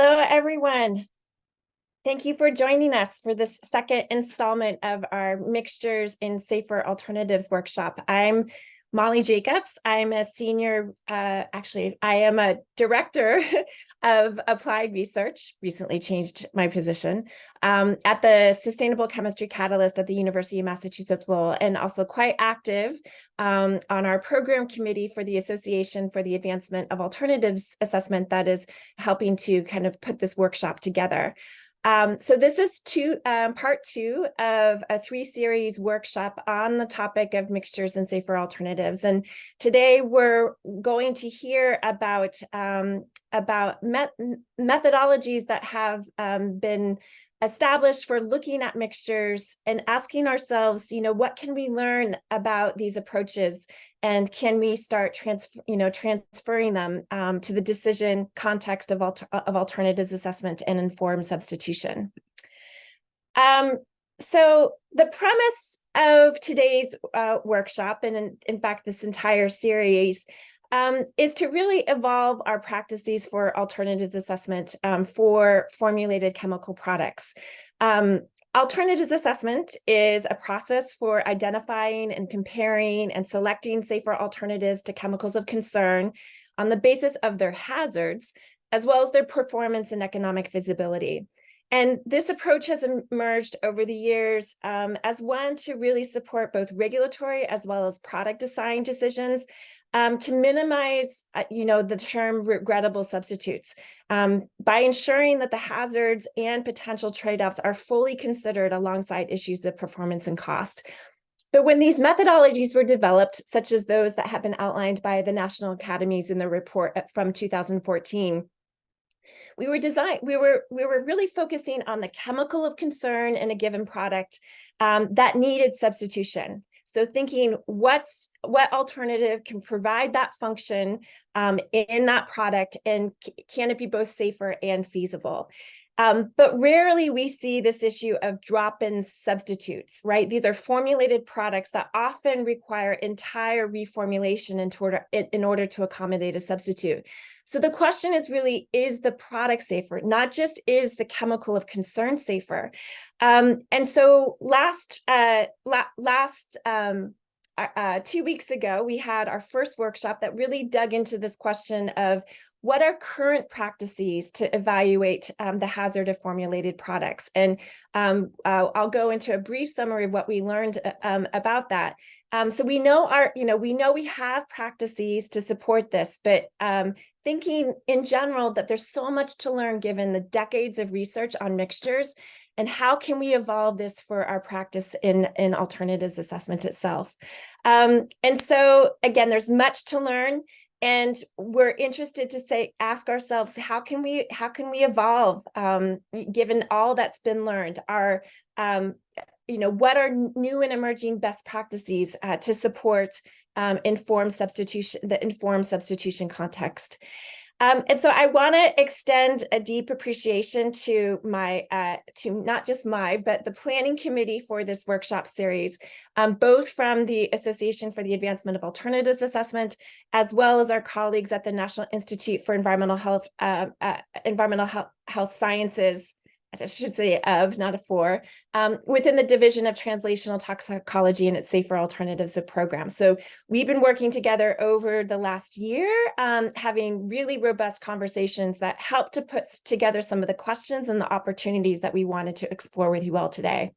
Hello, everyone. Thank you for joining us for this second installment of our Mixtures in Safer Alternatives workshop. I'm Molly Jacobs. I'm a senior, I am a director of applied research, recently changed my position, at the Sustainable Chemistry Catalyst at the University of Massachusetts Lowell, and also quite active on our program committee for the Association for the Advancement of Alternatives Assessment that is helping to kind of put this workshop together. So this is part two of a three-series workshop on the topic of mixtures and safer alternatives. And today we're going to hear about methodologies that have been established for looking at mixtures and asking ourselves, what can we learn about these approaches, and can we start transferring them to the decision context of alternatives assessment and informed substitution. So the premise of today's workshop, and in fact this entire series, is to really evolve our practices for alternatives assessment for formulated chemical products. Alternatives assessment is a process for identifying and comparing and selecting safer alternatives to chemicals of concern on the basis of their hazards, as well as their performance and economic visibility. And this approach has emerged over the years as one to really support both regulatory as well as product design decisions, to minimize, the term regrettable substitutes, by ensuring that the hazards and potential trade-offs are fully considered alongside issues of performance and cost. But when these methodologies were developed, such as those that have been outlined by the National Academies in the report from 2014, we were really focusing on the chemical of concern in a given product that needed substitution. So thinking what alternative can provide that function in that product, and can it be both safer and feasible? But rarely we see this issue of drop-in substitutes, right? These are formulated products that often require entire reformulation in order to accommodate a substitute. So the question is really, is the product safer? Not just is the chemical of concern safer? And so last 2 weeks ago, we had our first workshop that really dug into this question of what are current practices to evaluate the hazard of formulated products. And I'll go into a brief summary of what we learned about that. So we know we have practices to support this, but thinking in general that there's so much to learn given the decades of research on mixtures, and how can we evolve this for our practice in alternatives assessment itself. And so again, there's much to learn, and we're interested to ask ourselves, how can we evolve given all that's been learned? What are new and emerging best practices to support the informed substitution context? And so I want to extend a deep appreciation to not just but the planning committee for this workshop series, both from the Association for the Advancement of Alternatives Assessment, as well as our colleagues at the National Institute for Environmental Health Sciences, I should say not a for, within the Division of Translational Toxicology and its Safer Alternatives program. So we've been working together over the last year, having really robust conversations that help to put together some of the questions and the opportunities that we wanted to explore with you all today.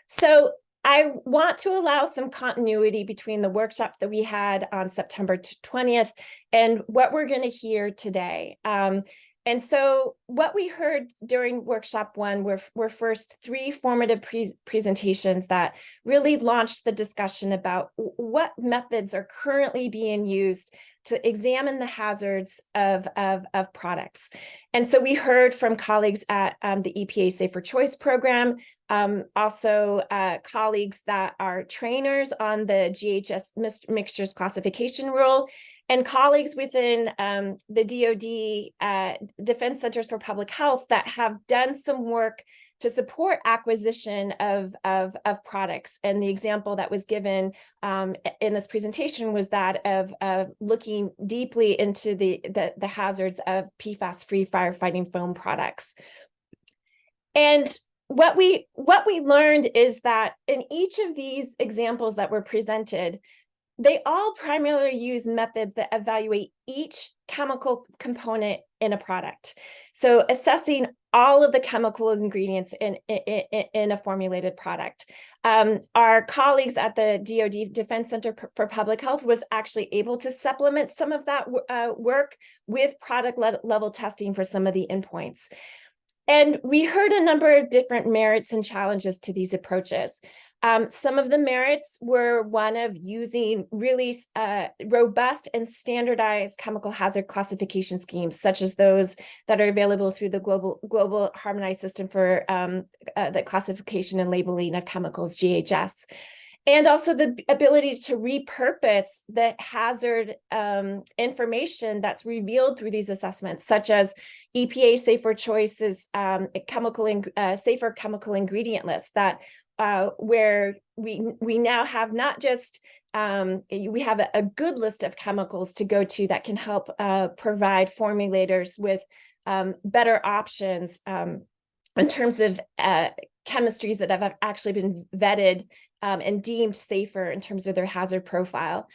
So I want to allow some continuity between the workshop that we had on September 20th and what we're going to hear today. And so what we heard during workshop one were first three formative presentations that really launched the discussion about what methods are currently being used to examine the hazards of products. And so we heard from colleagues at the EPA Safer Choice program, also colleagues that are trainers on the GHS mixtures classification rule, and colleagues within the DoD Defense Centers for Public Health that have done some work to support acquisition of products. And the example that was given in this presentation was that of looking deeply into the hazards of PFAS-free firefighting foam products. And what we learned is that in each of these examples that were presented, they all primarily use methods that evaluate each chemical component in a product. So assessing all of the chemical ingredients in a formulated product. Our colleagues at the DoD Defense Center for Public Health was actually able to supplement some of that work with product level testing for some of the endpoints. And we heard a number of different merits and challenges to these approaches. Some of the merits were one of using really robust and standardized chemical hazard classification schemes, such as those that are available through the global harmonized system for the classification and labeling of chemicals, GHS. And also the ability to repurpose the hazard information that's revealed through these assessments, such as EPA safer choices, safer chemical ingredient lists that where we now have not just we have a good list of chemicals to go to that can help provide formulators with better options in terms of chemistries that have actually been vetted and deemed safer in terms of their hazard profile.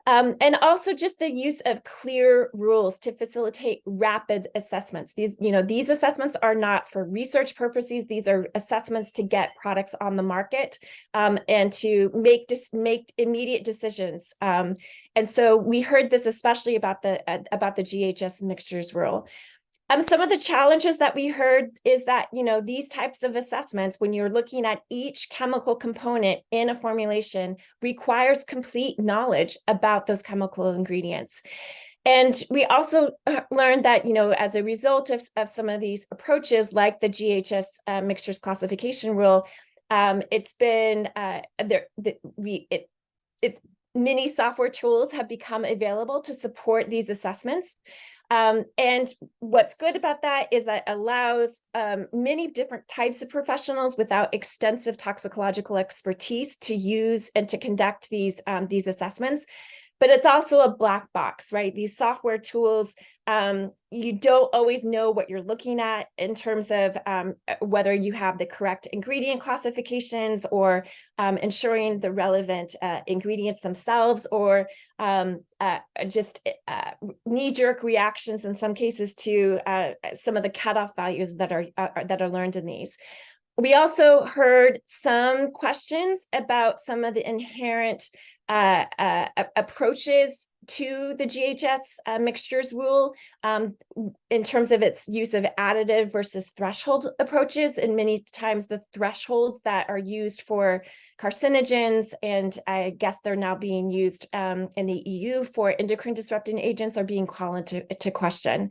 And also just the use of clear rules to facilitate rapid assessments. These assessments are not for research purposes. These are assessments to get products on the market and to make immediate decisions. And so we heard this especially about the GHS mixtures rule. Some of the challenges that we heard is that, these types of assessments, when you're looking at each chemical component in a formulation, requires complete knowledge about those chemical ingredients. And we also learned that, as a result of some of these approaches, like the GHS mixtures classification rule, it's been many software tools have become available to support these assessments. And what's good about that is that it allows many different types of professionals without extensive toxicological expertise to use and to conduct these assessments. But it's also a black box, right? These software tools, you don't always know what you're looking at in terms of whether you have the correct ingredient classifications or ensuring the relevant ingredients themselves, or just knee-jerk reactions in some cases to some of the cutoff values that are learned in these. We also heard some questions about some of the inherent approaches to the GHS mixtures rule in terms of its use of additive versus threshold approaches. And many times the thresholds that are used for carcinogens, and I guess they're now being used in the EU for endocrine disrupting agents, are being called into question.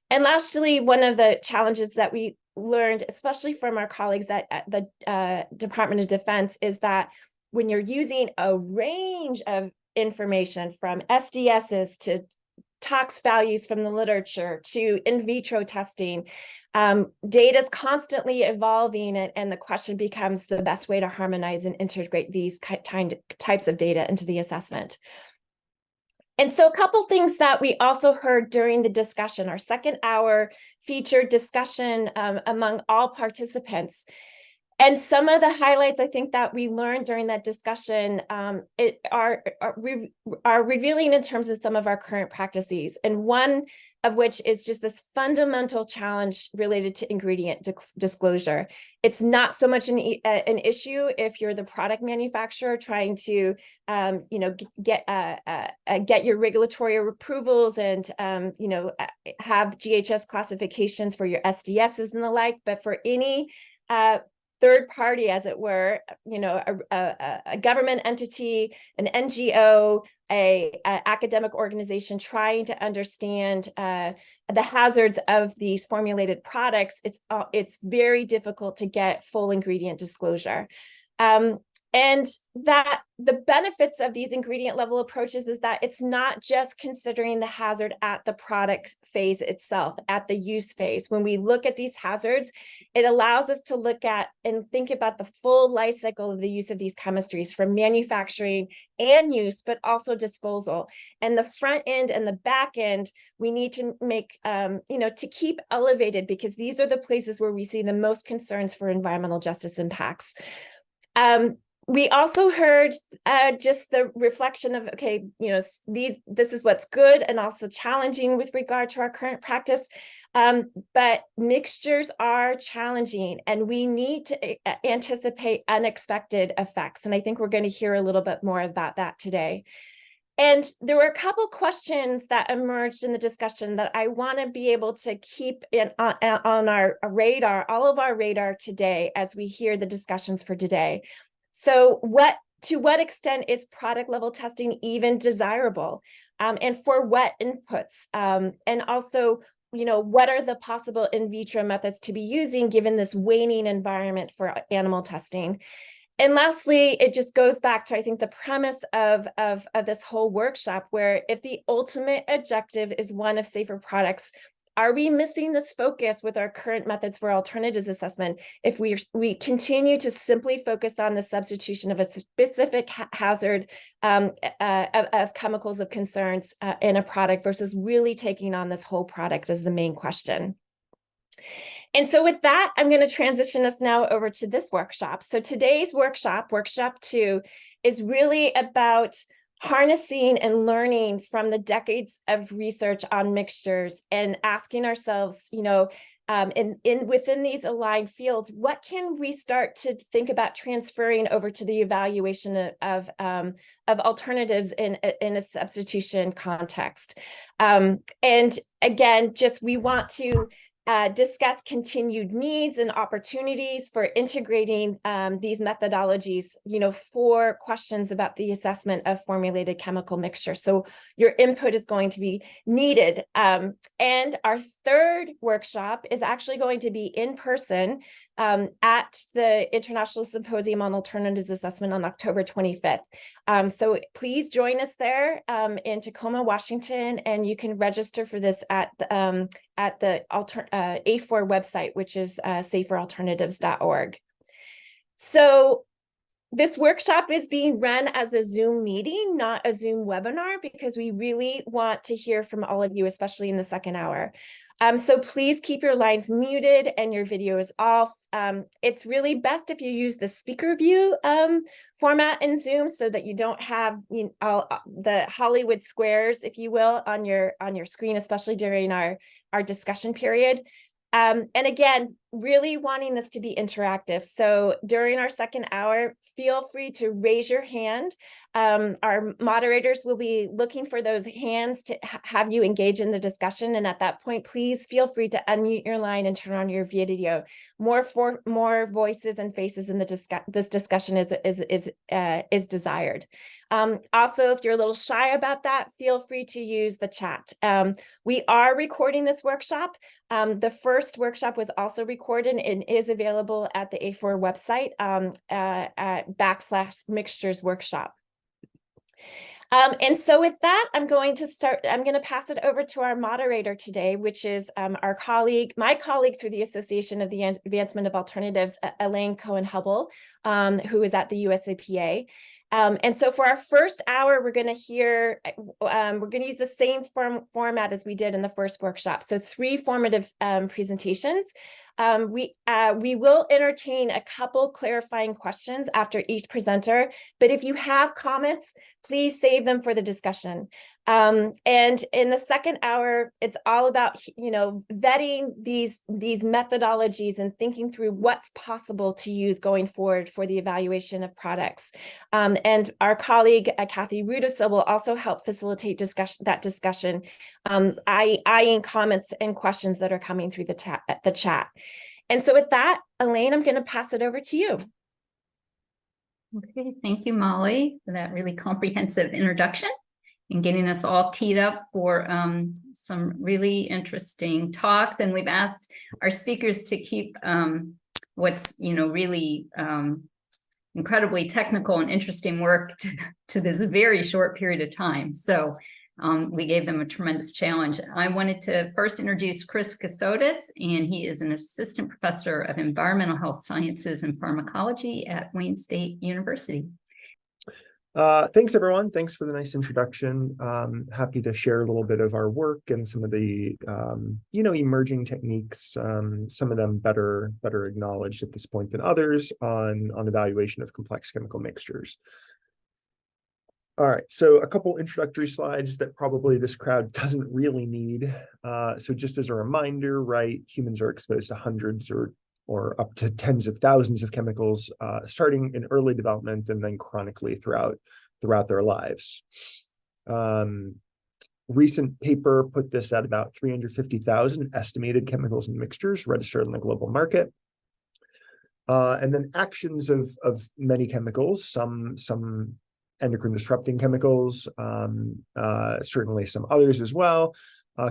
And lastly, one of the challenges that we learned, especially from our colleagues at the Department of Defense, is that when you're using a range of information from SDSs to tox values from the literature to in vitro testing, data is constantly evolving, and the question becomes the best way to harmonize and integrate these types of data into the assessment. And so a couple things that we also heard during the discussion, our second hour featured discussion among all participants. And some of the highlights I think that we learned during that discussion are revealing in terms of some of our current practices. And one of which is just this fundamental challenge related to ingredient disclosure. It's not so much an issue if you're the product manufacturer trying to, get your regulatory approvals and, have GHS classifications for your SDSs and the like. But for any third party, as it were, a government entity, an NGO, a academic organization trying to understand the hazards of these formulated products, it's very difficult to get full ingredient disclosure. And that the benefits of these ingredient level approaches is that it's not just considering the hazard at the product phase itself, at the use phase. When we look at these hazards, it allows us to look at and think about the full life cycle of the use of these chemistries, from manufacturing and use, but also disposal. And the front end and the back end, we need to make, to keep elevated, because these are the places where we see the most concerns for environmental justice impacts. We also heard just the reflection of, okay, this is what's good and also challenging with regard to our current practice. But mixtures are challenging, and we need to anticipate unexpected effects. And I think we're going to hear a little bit more about that today. And there were a couple questions that emerged in the discussion that I want to be able to keep on our radar, all of our radar today, as we hear the discussions for today. So to what extent is product level testing even desirable, and for what inputs? And also, what are the possible in vitro methods to be using given this waning environment for animal testing? And lastly, it just goes back to, I think, the premise of this whole workshop, where if the ultimate objective is one of safer products, are we missing this focus with our current methods for alternatives assessment if we continue to simply focus on the substitution of a specific hazard of chemicals of concerns in a product versus really taking on this whole product as the main question? And so with that, I'm going to transition us now over to this workshop. So today's workshop 2, is really about harnessing and learning from the decades of research on mixtures and asking ourselves, within these aligned fields, what can we start to think about transferring over to the evaluation of alternatives in a substitution context? And again, we want to discuss continued needs and opportunities for integrating these methodologies, for questions about the assessment of formulated chemical mixture. So your input is going to be needed. And our third workshop is actually going to be in person at the International Symposium on Alternatives Assessment on October 25th. So please join us there in Tacoma, Washington, and you can register for this at the A4 website, which is saferalternatives.org. So this workshop is being run as a Zoom meeting, not a Zoom webinar, because we really want to hear from all of you, especially in the second hour. So please keep your lines muted and your videos off. It's really best if you use the speaker view format in Zoom, so that you don't have the Hollywood squares, if you will, on your screen, especially during our discussion period. And again, really wanting this to be interactive. So during our second hour, feel free to raise your hand. Our moderators will be looking for those hands to have you engage in the discussion. And at that point, please feel free to unmute your line and turn on your video. More voices and faces in this discussion is desired. Also, if you're a little shy about that, feel free to use the chat. We are recording this workshop. The first workshop was also recorded and is available at the A4 website at /mixtures workshop. And so with that, I'm going to pass it over to our moderator today, which is my colleague through the Association of the Advancement of Alternatives, Elaine Cohen Hubal, who is at the USAPA. And so for our first hour, we're going to use the same format as we did in the first workshop. So 3 formative presentations. We will entertain a couple clarifying questions after each presenter, but if you have comments, please save them for the discussion. And in the second hour, it's all about, vetting these methodologies and thinking through what's possible to use going forward for the evaluation of products. And our colleague, Kathy Rudisill, will also help facilitate that discussion, eyeing comments and questions that are coming through the chat. And so with that, Elaine, I'm going to pass it over to you. Okay, thank you, Molly, for that really comprehensive introduction and getting us all teed up for some really interesting talks. And we've asked our speakers to keep what's really incredibly technical and interesting work to this very short period of time. So we gave them a tremendous challenge. I wanted to first introduce Chris Kaossotis, and he is an assistant professor of environmental health sciences and pharmacology at Wayne State University. Thanks, everyone. Thanks for the nice introduction. Happy to share a little bit of our work and some of the, emerging techniques, some of them better acknowledged at this point than others on evaluation of complex chemical mixtures. All right, so a couple introductory slides that probably this crowd doesn't really need. So just as a reminder, right, humans are exposed to hundreds or up to tens of thousands of chemicals, starting in early development and then chronically throughout their lives. Recent paper put this at about 350,000 estimated chemicals and mixtures registered in the global market. And then actions of many chemicals, some endocrine disrupting chemicals, certainly some others as well,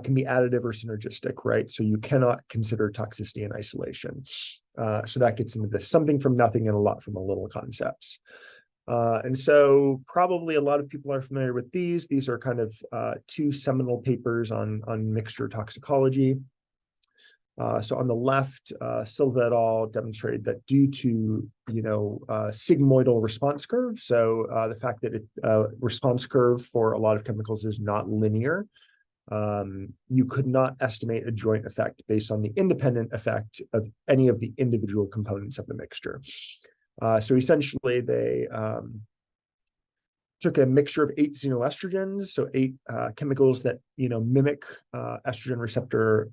can be additive or synergistic, right? So you cannot consider toxicity in isolation. So that gets into this something from nothing and a lot from a little concepts. And so probably a lot of people are familiar with these. These are kind of two seminal papers on mixture toxicology. So on the left, Silva et al. Demonstrated that due to, sigmoidal response curve, so the fact that response curve for a lot of chemicals is not linear, you could not estimate a joint effect based on the independent effect of any of the individual components of the mixture. So essentially, they took a mixture of 8 xenoestrogens, so 8 chemicals that mimic estrogen receptor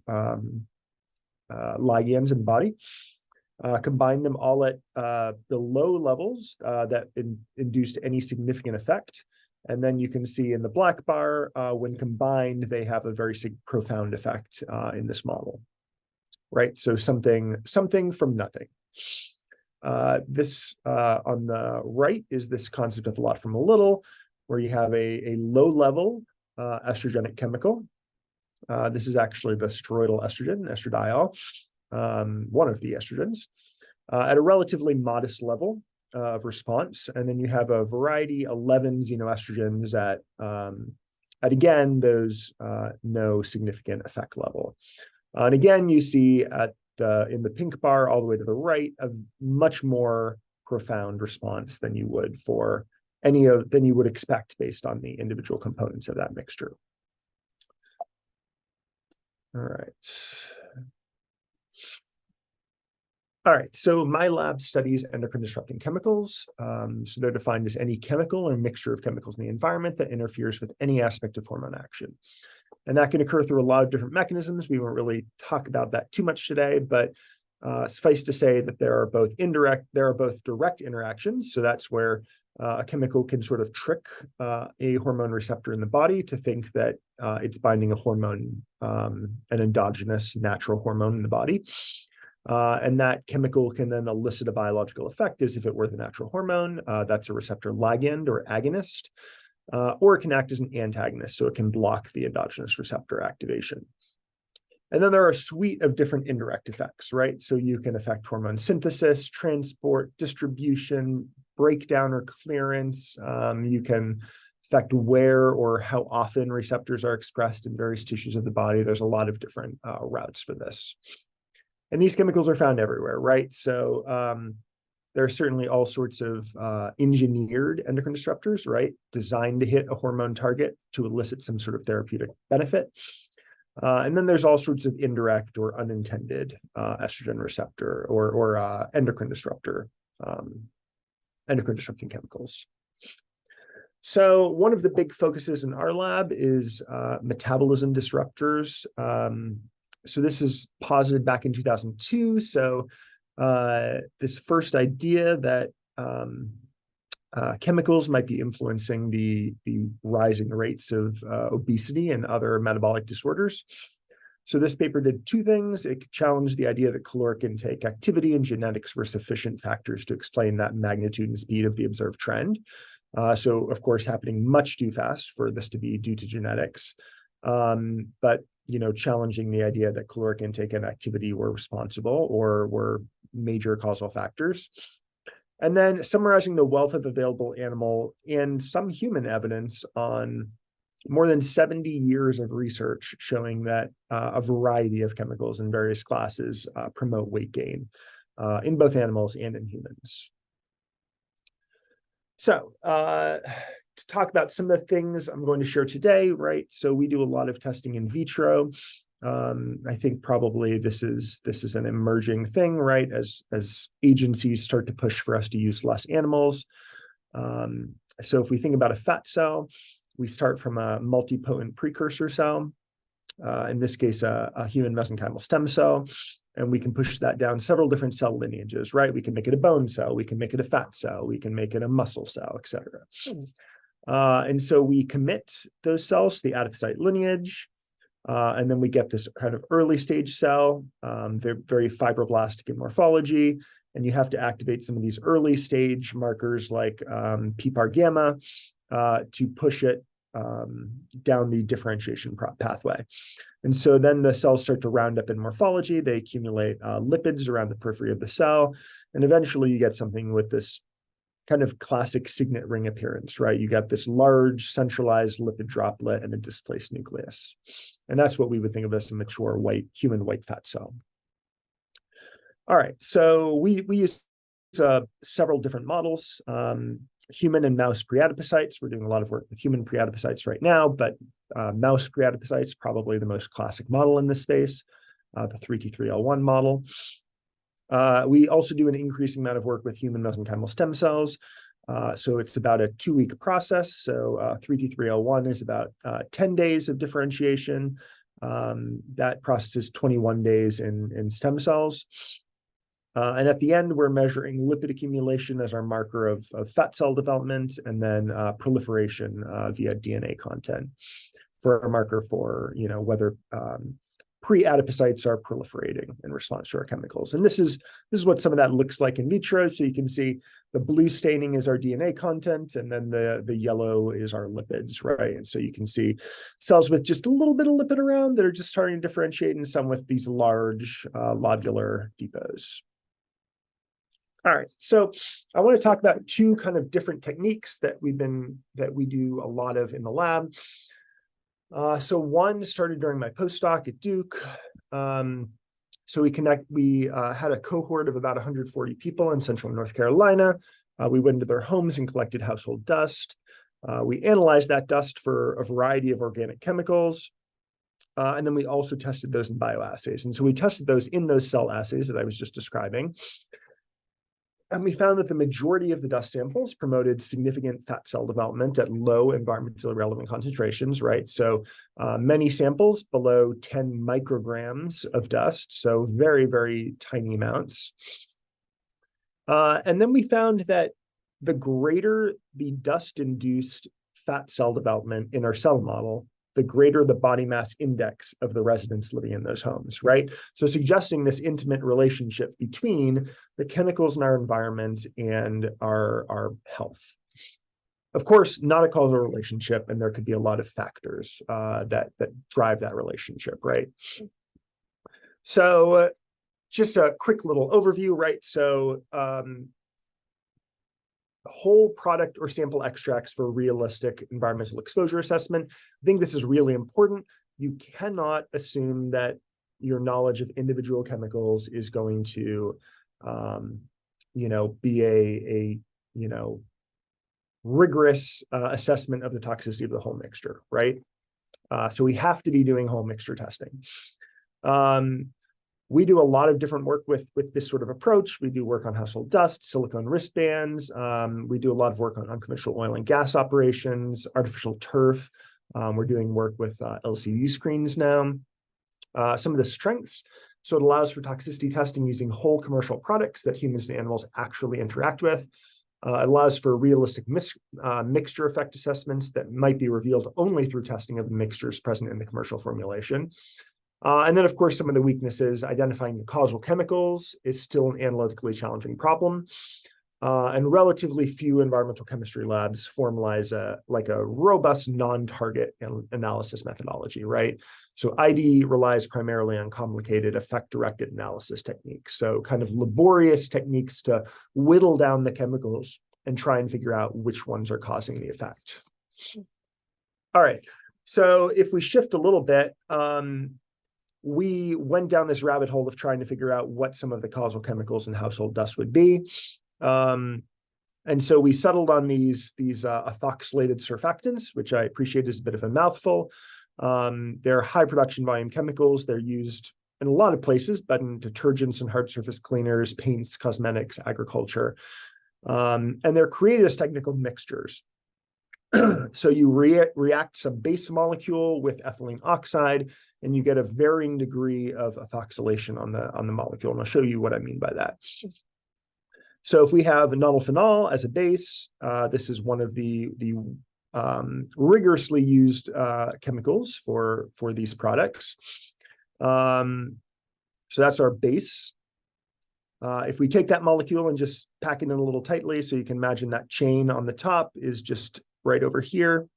ligands in the body, combined them all at the low levels that induced any significant effect. And then you can see in the black bar, when combined, they have a very profound effect in this model, right? So something from nothing. This on the right is this concept of a lot from a little, where you have a low level estrogenic chemical. This is actually the steroidal estrogen, estradiol, one of the estrogens, at a relatively modest level of response. And then you have a variety, 11 xenoestrogens at again, those no significant effect level. And again, you see in the pink bar all the way to the right, a much more profound response than you would for than you would expect based on the individual components of that mixture. All right, so my lab studies endocrine disrupting chemicals. So they're defined as any chemical or mixture of chemicals in the environment that interferes with any aspect of hormone action. And that can occur through a lot of different mechanisms. We won't really talk about that too much today, but suffice to say that there are both direct interactions. So that's where a chemical can sort of trick a hormone receptor in the body to think that it's binding a hormone, an endogenous natural hormone in the body. And that chemical can then elicit a biological effect as if it were the natural hormone. That's a receptor ligand or agonist, or it can act as an antagonist, so it can block the endogenous receptor activation. And then there are a suite of different indirect effects, right? So you can affect hormone synthesis, transport, distribution, breakdown or clearance. You can affect where or how often receptors are expressed in various tissues of the body. There's a lot of different routes for this. And these chemicals are found everywhere, right? So there are certainly all sorts of engineered endocrine disruptors, right? Designed to hit a hormone target to elicit some sort of therapeutic benefit. And then there's all sorts of indirect or unintended estrogen receptor or endocrine disrupting chemicals. So one of the big focuses in our lab is metabolism disruptors. So this is posited back in 2002. So this first idea that chemicals might be influencing the rising rates of obesity and other metabolic disorders. So this paper did two things. It challenged the idea that caloric intake, activity, and genetics were sufficient factors to explain that magnitude and speed of the observed trend. So of course, happening much too fast for this to be due to genetics. But challenging the idea that caloric intake and activity were responsible or were major causal factors. And then summarizing the wealth of available animal and some human evidence on more than 70 years of research showing that a variety of chemicals in various classes promote weight gain in both animals and in humans. So to talk about some of the things I'm going to share today, right? So we do a lot of testing in vitro. I think probably this is an emerging thing, right? As agencies start to push for us to use less animals. So if we think about a fat cell, we start from a multipotent precursor cell, in this case, a human mesenchymal stem cell, and we can push that down several different cell lineages, right? We can make it a bone cell, we can make it a fat cell, we can make it a muscle cell, et cetera. And so we commit those cells to the adipocyte lineage, and then we get this kind of early stage cell. They're very fibroblastic in morphology, and you have to activate some of these early stage markers like PPAR gamma to push it down the differentiation pathway. And so then the cells start to round up in morphology. They accumulate lipids around the periphery of the cell. And eventually you get something with this kind of classic signet ring appearance, right? You got this large centralized lipid droplet and a displaced nucleus. And that's what we would think of as a mature human white fat cell. All right, so we use several different models. Human and mouse preadipocytes. We're doing a lot of work with human preadipocytes right now, but mouse preadipocytes, probably the most classic model in this space, the 3T3L1 model. We also do an increasing amount of work with human mesenchymal stem cells. So it's about a 2-week process. So 3T3L1 is about 10 days of differentiation. That process is 21 days in stem cells. And at the end, we're measuring lipid accumulation as our marker of fat cell development, and then proliferation via DNA content for a marker for, whether pre-adipocytes are proliferating in response to our chemicals. And this is what some of that looks like in vitro. So you can see the blue staining is our DNA content, and then the yellow is our lipids, right? And so you can see cells with just a little bit of lipid around that are just starting to differentiate, and some with these large lobular depots. All right, so I want to talk about 2 kind of different techniques that we do a lot of in the lab. So one started during my postdoc at Duke. So we had a cohort of about 140 people in Central North Carolina. We went into their homes and collected household dust. We analyzed that dust for a variety of organic chemicals. And then we also tested those in bioassays. And so we tested those in those cell assays that I was just describing. And we found that the majority of the dust samples promoted significant fat cell development at low environmentally relevant concentrations, right? So many samples below 10 micrograms of dust, so very, very tiny amounts. And then we found that the greater the dust-induced fat cell development in our cell model, the greater the body mass index of the residents living in those homes, right? So suggesting this intimate relationship between the chemicals in our environment and our health. Of course, not a causal relationship, and there could be a lot of factors that drive that relationship, right? So just a quick little overview, right? So whole product or sample extracts for realistic environmental exposure assessment. I think this is really important. You cannot assume that your knowledge of individual chemicals is going to, be a rigorous assessment of the toxicity of the whole mixture, right? So we have to be doing whole mixture testing. We do a lot of different work with this sort of approach. We do work on household dust, silicone wristbands. We do a lot of work on unconventional oil and gas operations, artificial turf. We're doing work with LCD screens now. Some of the strengths. So it allows for toxicity testing using whole commercial products that humans and animals actually interact with. It allows for realistic mixture effect assessments that might be revealed only through testing of the mixtures present in the commercial formulation. And then, of course, some of the weaknesses, identifying the causal chemicals is still an analytically challenging problem. and relatively few environmental chemistry labs formalize a robust non-target analysis methodology, right? So ID relies primarily on complicated effect-directed analysis techniques. So kind of laborious techniques to whittle down the chemicals and try and figure out which ones are causing the effect. All right, so if we shift a little bit, we went down this rabbit hole of trying to figure out what some of the causal chemicals in household dust would be. And so we settled on these ethoxylated surfactants, which I appreciate is a bit of a mouthful. They're high production volume chemicals. They're used in a lot of places, but in detergents and hard surface cleaners, paints, cosmetics, agriculture. And they're created as technical mixtures. So you react some base molecule with ethylene oxide, and you get a varying degree of ethoxylation on the molecule. And I'll show you what I mean by that. So if we have nonylphenol as a base, this is one of the rigorously used chemicals for these products. So that's our base. If we take that molecule and just pack it in a little tightly, so you can imagine that chain on the top is just right over here.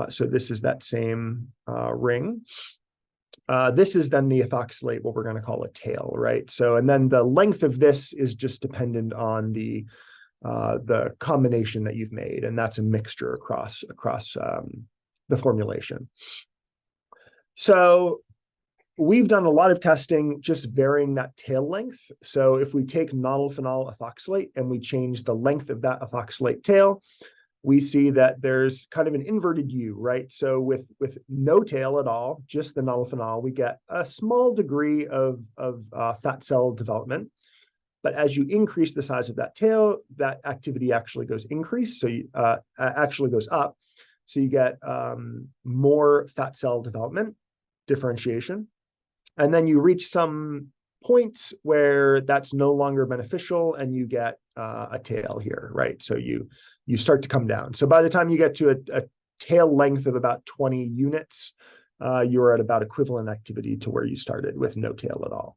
So this is that same ring. This is then the ethoxylate, what we're going to call a tail, right? So, and then the length of this is just dependent on the combination that you've made, and that's a mixture across the formulation. So we've done a lot of testing just varying that tail length. So if we take nonylphenol ethoxylate and we change the length of that ethoxylate tail, we see that there's kind of an inverted U, right? So with no tail at all, just the nonylphenol, we get a small degree of fat cell development. But as you increase the size of that tail, that activity actually goes up. So you get more fat cell development, differentiation. And then you reach some point where that's no longer beneficial and you get a tail here, right? So you start to come down. So by the time you get to a tail length of about 20 units, you're at about equivalent activity to where you started with no tail at all.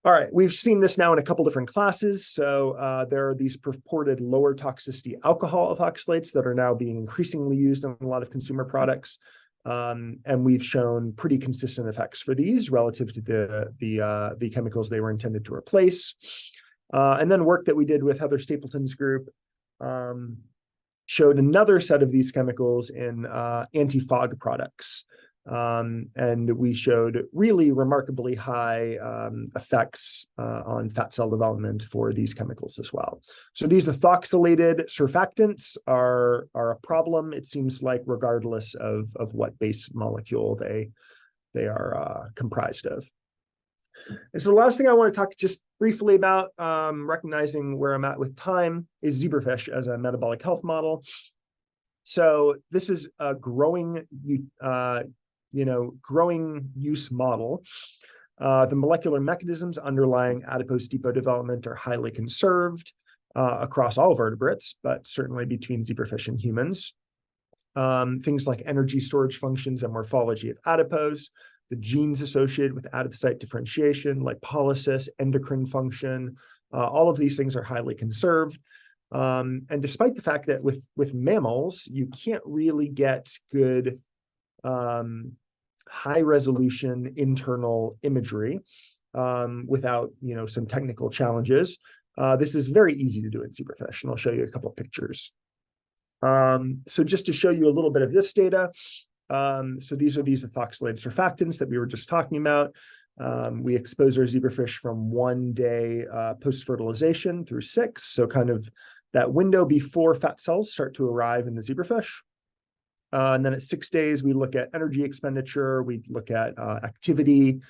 All right, we've seen this now in a couple different classes. So there are these purported lower toxicity alcohol ethoxylates that are now being increasingly used in a lot of consumer products. And we've shown pretty consistent effects for these relative to the chemicals they were intended to replace. And then work that we did with Heather Stapleton's group showed another set of these chemicals in anti-fog products. And we showed really remarkably high effects on fat cell development for these chemicals as well. So these ethoxylated surfactants are a problem, it seems like, regardless of what base molecule they are comprised of. And so the last thing I want to talk just briefly about, recognizing where I'm at with time, is zebrafish as a metabolic health model. So this is a growing use model. The molecular mechanisms underlying adipose depot development are highly conserved across all vertebrates, but certainly between zebrafish and humans. Things like energy storage functions and morphology of adipose, the genes associated with adipocyte differentiation, lipolysis, endocrine function, all of these things are highly conserved. And despite the fact that with mammals, you can't really get good high resolution internal imagery without some technical challenges. This is very easy to do in zebrafish, and I'll show you a couple of pictures. So just to show you a little bit of this data, so these are these ethoxylated surfactants that we were just talking about. We expose our zebrafish from 1 day post-fertilization through 6, so kind of that window before fat cells start to arrive in the zebrafish. And then at 6 days, we look at energy expenditure, we look at activity,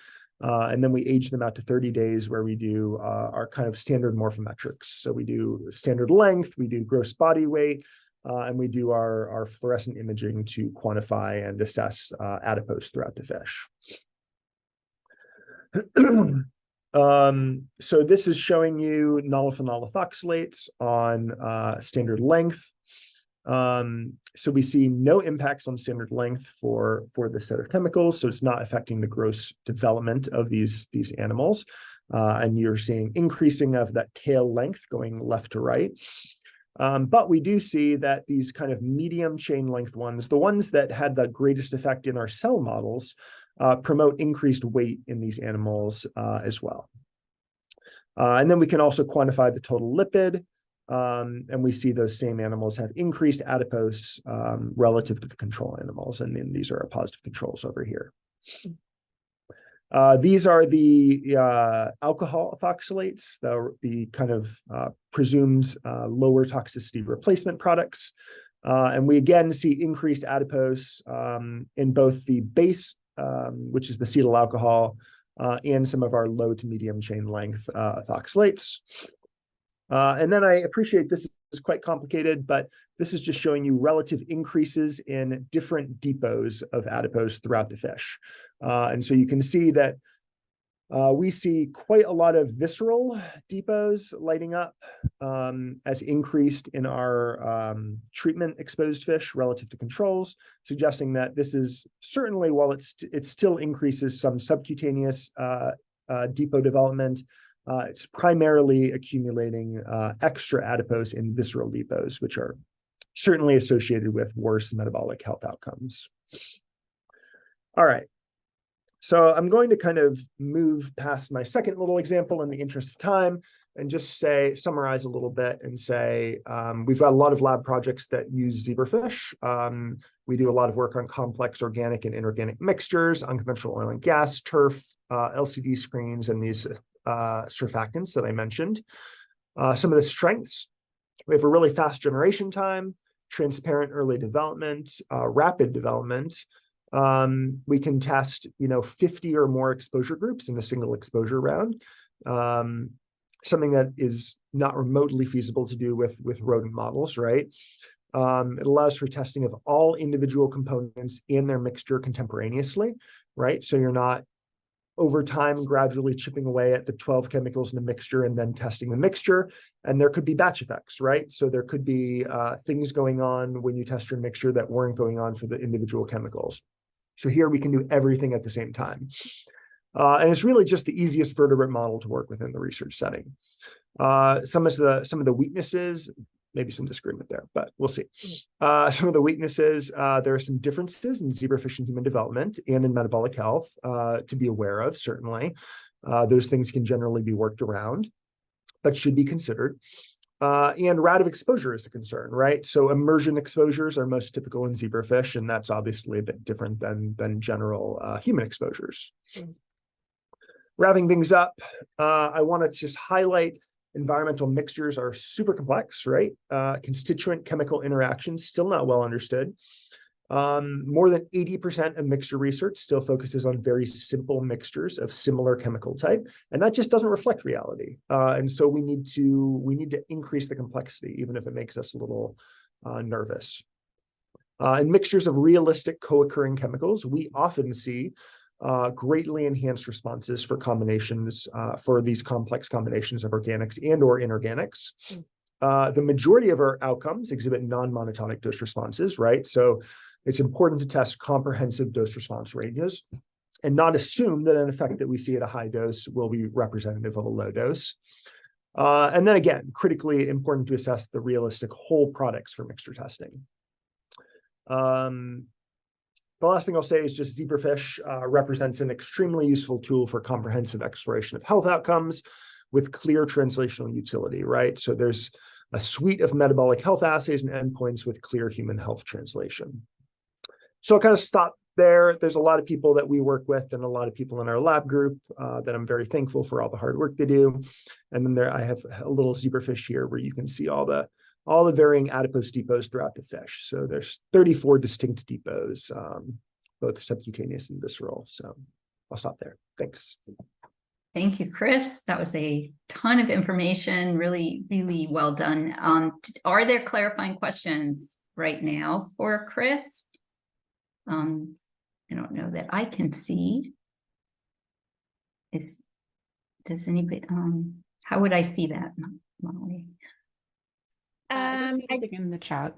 and then we age them out to 30 days where we do our kind of standard morphometrics. So we do standard length, we do gross body weight, and we do our fluorescent imaging to quantify and assess adipose throughout the fish. So this is showing you nonylphenol ethoxylates on standard length. So we see no impacts on standard length for this set of chemicals. So it's not affecting the gross development of these animals. And you're seeing increasing of that tail length going left to right. But we do see that these kind of medium chain length ones, the ones that had the greatest effect in our cell models, promote increased weight in these animals as well. And then we can also quantify the total lipid. And we see those same animals have increased adipose relative to the control animals. And then these are our positive controls over here. These are the alcohol ethoxylates, the kind of presumed lower toxicity replacement products. And we again see increased adipose in both the base, which is the cetyl alcohol, and some of our low to medium chain length ethoxylates. And then I appreciate this is quite complicated, but this is just showing you relative increases in different depots of adipose throughout the fish. And so you can see that we see quite a lot of visceral depots lighting up as increased in our treatment exposed fish relative to controls, suggesting that this is certainly, while it still increases some subcutaneous depot development, it's primarily accumulating extra adipose in visceral depots, which are certainly associated with worse metabolic health outcomes. All right. So I'm going to kind of move past my second little example in the interest of time and just summarize a little bit and say, we've got a lot of lab projects that use zebrafish. We do a lot of work on complex organic and inorganic mixtures, unconventional oil and gas, turf, LCD screens, and these surfactants that I mentioned. Some of the strengths: we have a really fast generation time, transparent early development, rapid development. We can test, 50 or more exposure groups in a single exposure round. Something that is not remotely feasible to do with rodent models, right? It allows for testing of all individual components and their mixture contemporaneously, right? So you're not over time gradually chipping away at the 12 chemicals in a mixture and then testing the mixture. And there could be batch effects, right? So there could be things going on when you test your mixture that weren't going on for the individual chemicals. So here we can do everything at the same time. And it's really just the easiest vertebrate model to work with in the research setting. Some of the weaknesses, maybe some disagreement there, but we'll see. Some of the weaknesses, there are some differences in zebrafish and human development and in metabolic health to be aware of, certainly. Those things can generally be worked around, but should be considered. And route of exposure is a concern, right? So immersion exposures are most typical in zebrafish, and that's obviously a bit different than general human exposures. Wrapping things up, I want to just highlight environmental mixtures are super complex, right? Constituent chemical interactions still not well understood. More than 80% of mixture research still focuses on very simple mixtures of similar chemical type, and that just doesn't reflect reality. And so we need to increase the complexity, even if it makes us a little nervous. In mixtures of realistic co-occurring chemicals, we often see greatly enhanced responses for combinations, for these complex combinations of organics and or inorganics. The majority of our outcomes exhibit non-monotonic dose responses, right? So it's important to test comprehensive dose response ranges and not assume that an effect that we see at a high dose will be representative of a low dose. And then again, critically important to assess the realistic whole products for mixture testing. The last thing I'll say is just zebrafish represents an extremely useful tool for comprehensive exploration of health outcomes with clear translational utility, right? So there's a suite of metabolic health assays and endpoints with clear human health translation. So I'll kind of stop there. There's a lot of people that we work with and a lot of people in our lab group that I'm very thankful for all the hard work they do. And then I have a little zebrafish here where you can see all the varying adipose depots throughout the fish. So there's 34 distinct depots, both subcutaneous and visceral. So I'll stop there. Thanks. Thank you, Chris. That was a ton of information. Really, really well done. Are there clarifying questions right now for Chris? I don't know that I can see. Does anybody, how would I see that, Molly? I in the chat.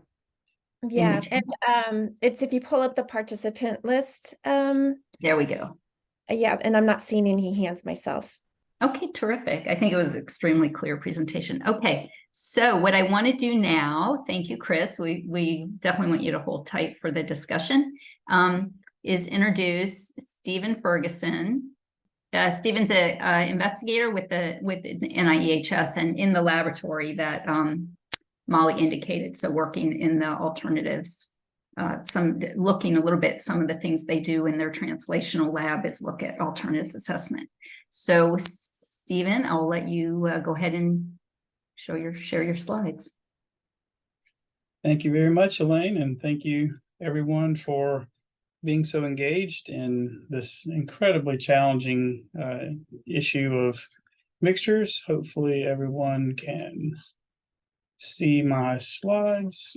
Yeah, and it's if you pull up the participant list, There we go. yeah, and I'm not seeing any hands myself. Okay, terrific. I think it was extremely clear presentation. Okay, so what I want to do now, thank you, Chris. We definitely want you to hold tight for the discussion, is introduce Stephen Ferguson. Stephen's a investigator with the NIEHS and in the laboratory that Molly indicated. So working in the alternatives, looking a little bit, some of the things they do in their translational lab is look at alternatives assessment. So Stephen, I'll let you go ahead and share your slides. Thank you very much, Elaine, and thank you everyone for being so engaged in this incredibly challenging issue of mixtures. Hopefully everyone can see my slides,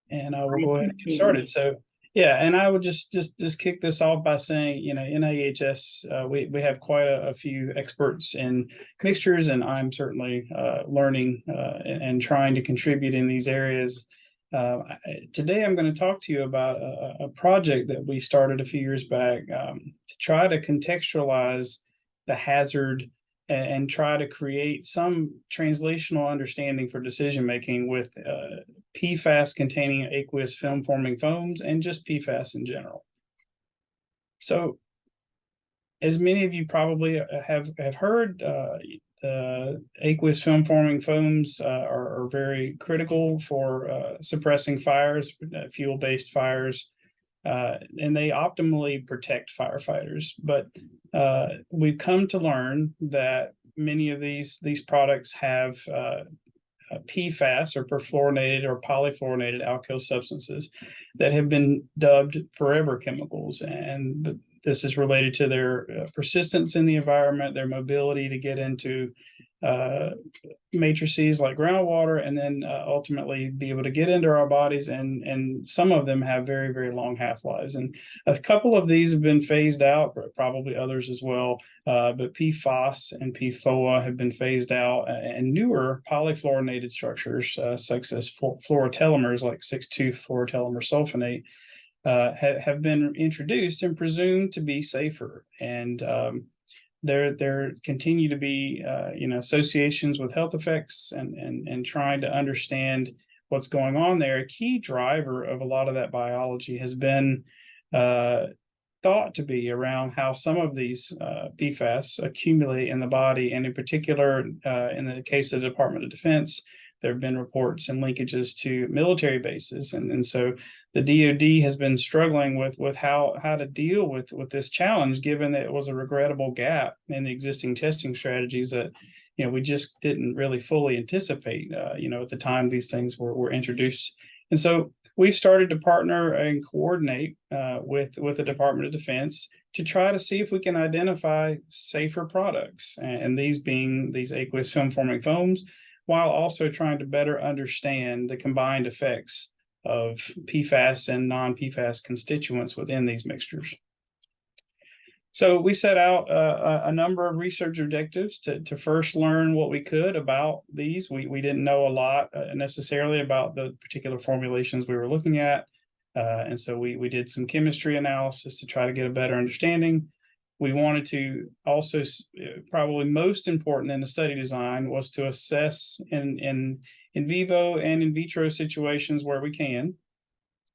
and I will go ahead and get started. So yeah, and I would just kick this off by saying, you know, NIEHS, we have quite a few experts in mixtures, and I'm certainly learning and trying to contribute in these areas. Today, I'm going to talk to you about a project that we started a few years back to try to contextualize the hazard and try to create some translational understanding for decision making with PFAS-containing aqueous film-forming foams and just PFAS in general. So, as many of you probably have heard, the aqueous film-forming foams are very critical for suppressing fires, fuel-based fires, and they optimally protect firefighters. But we've come to learn that many of these products have PFAS, or perfluorinated or polyfluorinated alkyl substances, that have been dubbed forever chemicals, and this is related to their persistence in the environment, their mobility to get into matrices like groundwater, and then ultimately be able to get into our bodies. And some of them have very, very long half-lives. And a couple of these have been phased out, but probably others as well. But PFAS and PFOA have been phased out, and newer polyfluorinated structures, such as fluorotelomers like 6,2-fluorotelomere sulfonate, have been introduced and presumed to be safer. And there continue to be associations with health effects and trying to understand what's going on there. A key driver of a lot of that biology has been thought to be around how some of these PFAS accumulate in the body, and in particular, in the case of the Department of Defense, there have been reports and linkages to military bases, and so the DoD has been struggling with how to deal with this challenge, given that it was a regrettable gap in the existing testing strategies that we just didn't really fully anticipate at the time these things were introduced. And so we've started to partner and coordinate with the Department of Defense to try to see if we can identify safer products, and these being these aqueous film forming foams, while also trying to better understand the combined effects of PFAS and non-PFAS constituents within these mixtures. So we set out a number of research objectives to first learn what we could about these. We didn't know a lot necessarily about the particular formulations we were looking at. And so we did some chemistry analysis to try to get a better understanding. We wanted to also, probably most important in the study design, was to assess in vivo and in vitro situations where we can,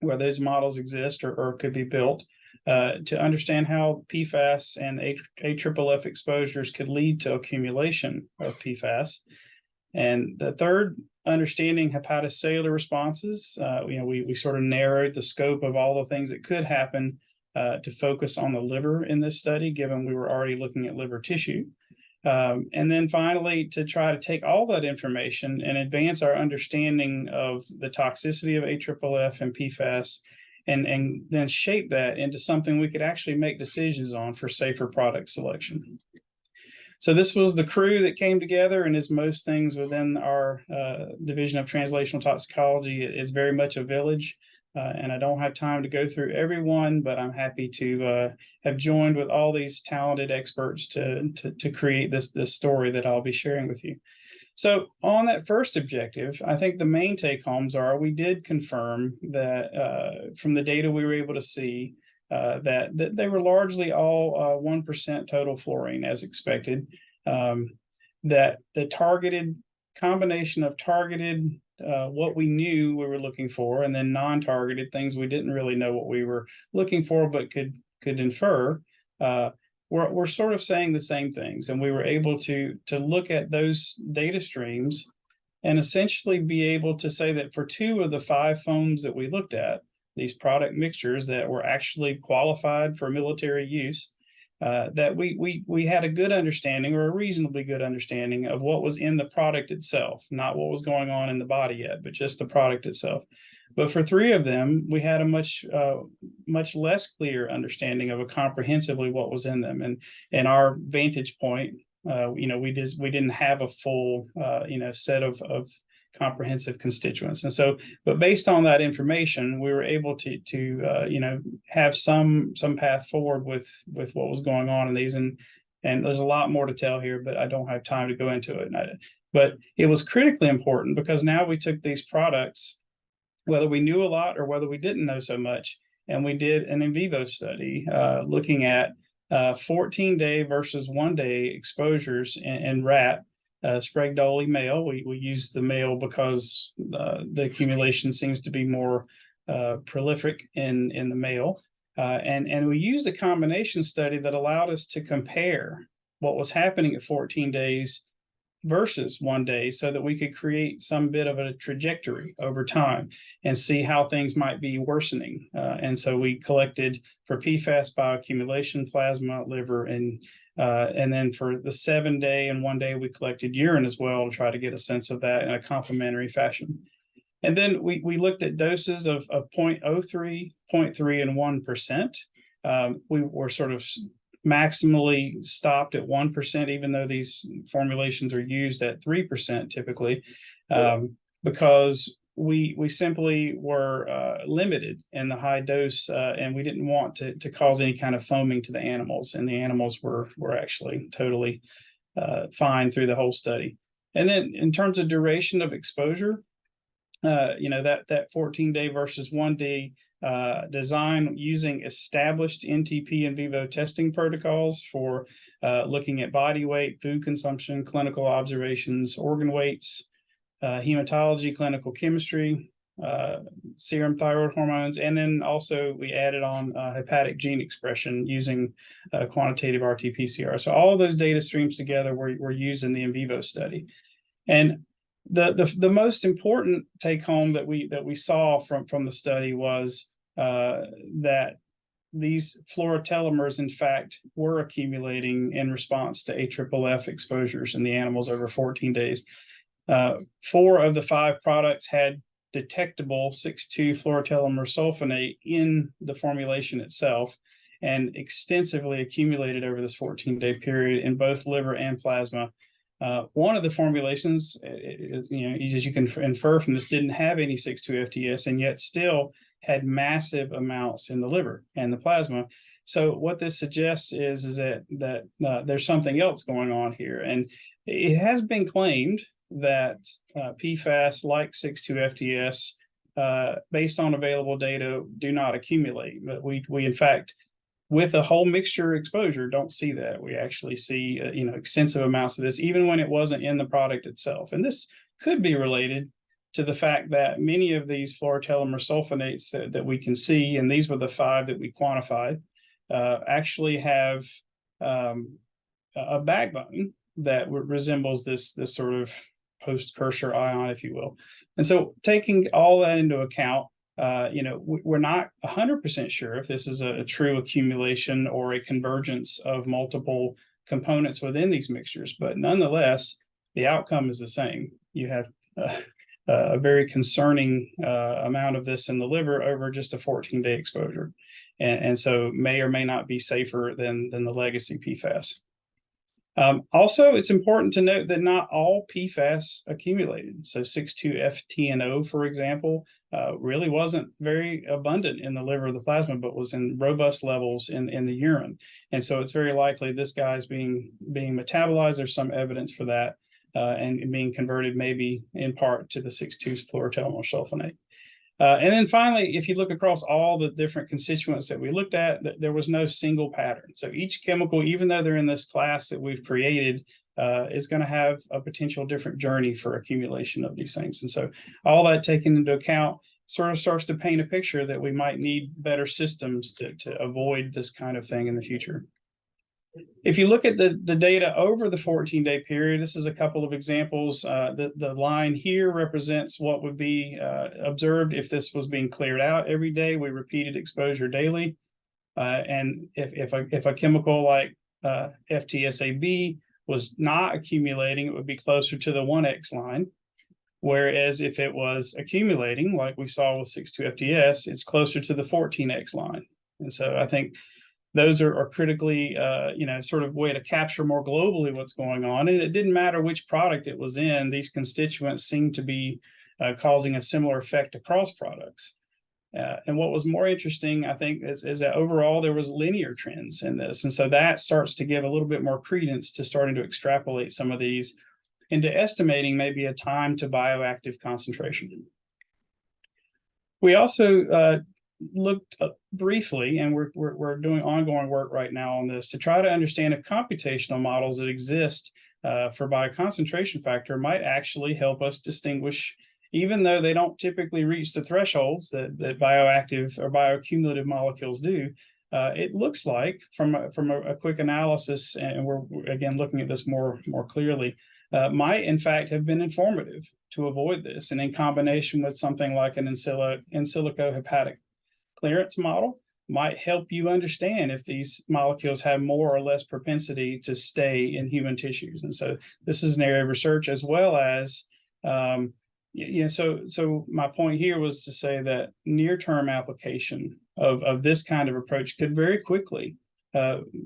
where those models exist or could be built, to understand how PFAS and AFFF exposures could lead to accumulation of PFAS. And the third, understanding hepatocellular responses. We sort of narrowed the scope of all the things that could happen to focus on the liver in this study, given we were already looking at liver tissue. And then finally, to try to take all that information and advance our understanding of the toxicity of AFFF and PFAS, and then shape that into something we could actually make decisions on for safer product selection. So this was the crew that came together, and as most things within our Division of Translational Toxicology, is very much a village. And I don't have time to go through everyone, but I'm happy to have joined with all these talented experts to create this story that I'll be sharing with you. So on that first objective, I think the main take homes are we did confirm that from the data we were able to see that they were largely all 1% total fluorine as expected. That the targeted combination of targeted what we knew we were looking for, and then non-targeted things we didn't really know what we were looking for, but could infer. We're sort of saying the same things, and we were able to look at those data streams and essentially be able to say that for 2 of the 5 foams that we looked at, these product mixtures that were actually qualified for military use, that we had a good understanding, or a reasonably good understanding, of what was in the product itself, not what was going on in the body yet, but just the product itself. But for 3 of them, we had a much less clear understanding of comprehensively what was in them, and our vantage point, we didn't have a full set of comprehensive constituents, and so, but based on that information, we were able to have some path forward with what was going on in these, and there's a lot more to tell here, but I don't have time to go into it. But it was critically important because now we took these products, whether we knew a lot or whether we didn't know so much, and we did an in vivo study looking at 14-day versus 1-day exposures in rat Sprague-Dawley male. We use the male because the accumulation seems to be more prolific in the male, and we used a combination study that allowed us to compare what was happening at 14 days versus 1 day, so that we could create some bit of a trajectory over time and see how things might be worsening. And so we collected for PFAS bioaccumulation, plasma, liver, and then for the 7-day and 1 day, we collected urine as well to try to get a sense of that in a complementary fashion. And then we looked at doses of 0.03, 0.3, and 1%. We were sort of maximally stopped at 1%, even though these formulations are used at 3% typically, because we simply were limited in the high dose, and we didn't want to cause any kind of foaming to the animals, and the animals were actually totally fine through the whole study. And then in terms of duration of exposure, that 14-day versus 1-day design using established NTP and vivo testing protocols for looking at body weight, food consumption, clinical observations, organ weights, hematology, clinical chemistry, serum thyroid hormones, and then also we added on hepatic gene expression using quantitative RT-PCR. So all of those data streams together were used in the in vivo study. And the most important take home that we saw from the study was that these fluorotelomeres, in fact, were accumulating in response to AFFF exposures in the animals over 14 days. 4 of the 5 products had detectable 6,2-fluorotelomere sulfonate in the formulation itself, and extensively accumulated over this 14-day period in both liver and plasma. One of the formulations, as you can infer from this, didn't have any 6,2-FTS, and yet still had massive amounts in the liver and the plasma. So what this suggests is that there's something else going on here, and it has been claimed that PFAS, like 6,2-FTS, based on available data, do not accumulate. But we in fact, with a whole mixture exposure, don't see that. We actually see extensive amounts of this, even when it wasn't in the product itself. And this could be related to the fact that many of these fluorotelomere sulfonates that we can see, and these were the 5 that we quantified, actually have a backbone that resembles this sort of post-cursor ion, if you will. And so taking all that into account, we're not 100% sure if this is a true accumulation or a convergence of multiple components within these mixtures, but nonetheless, the outcome is the same. You have a very concerning amount of this in the liver over just a 14-day exposure. And so may or may not be safer than the legacy PFAS. Also, it's important to note that not all PFAS accumulated. So 6,2-FTNO, for example, really wasn't very abundant in the liver or the plasma, but was in robust levels in the urine. And so it's very likely this guy is being metabolized. There's some evidence for that. and being converted maybe in part to the 6,2-fluorotelomyl sulfonate. And then finally, if you look across all the different constituents that we looked at, there was no single pattern. So each chemical, even though they're in this class that we've created, is going to have a potential different journey for accumulation of these things. And so all that taken into account sort of starts to paint a picture that we might need better systems to avoid this kind of thing in the future. If you look at the data over the 14-day period, this is a couple of examples. The line here represents what would be observed if this was being cleared out every day. We repeated exposure daily. And if a chemical like FTSAB was not accumulating, it would be closer to the 1X line. Whereas if it was accumulating, like we saw with 6,2-FTS, it's closer to the 14X line. And so I think those are critically, sort of way to capture more globally what's going on. And it didn't matter which product it was in, these constituents seem to be causing a similar effect across products. And what was more interesting, I think, is that overall there was linear trends in this. And so that starts to give a little bit more credence to starting to extrapolate some of these into estimating maybe a time to bioactive concentration. We also looked briefly, and we're doing ongoing work right now on this to try to understand if computational models that exist for bioconcentration factor might actually help us distinguish, even though they don't typically reach the thresholds that bioactive or bioaccumulative molecules do. It looks like from a quick analysis, and we're again looking at this more clearly, might in fact have been informative to avoid this, and in combination with something like an in silico hepatic clearance model might help you understand if these molecules have more or less propensity to stay in human tissues. And so this is an area of research, as well as, so my point here was to say that near-term application of this kind of approach could very quickly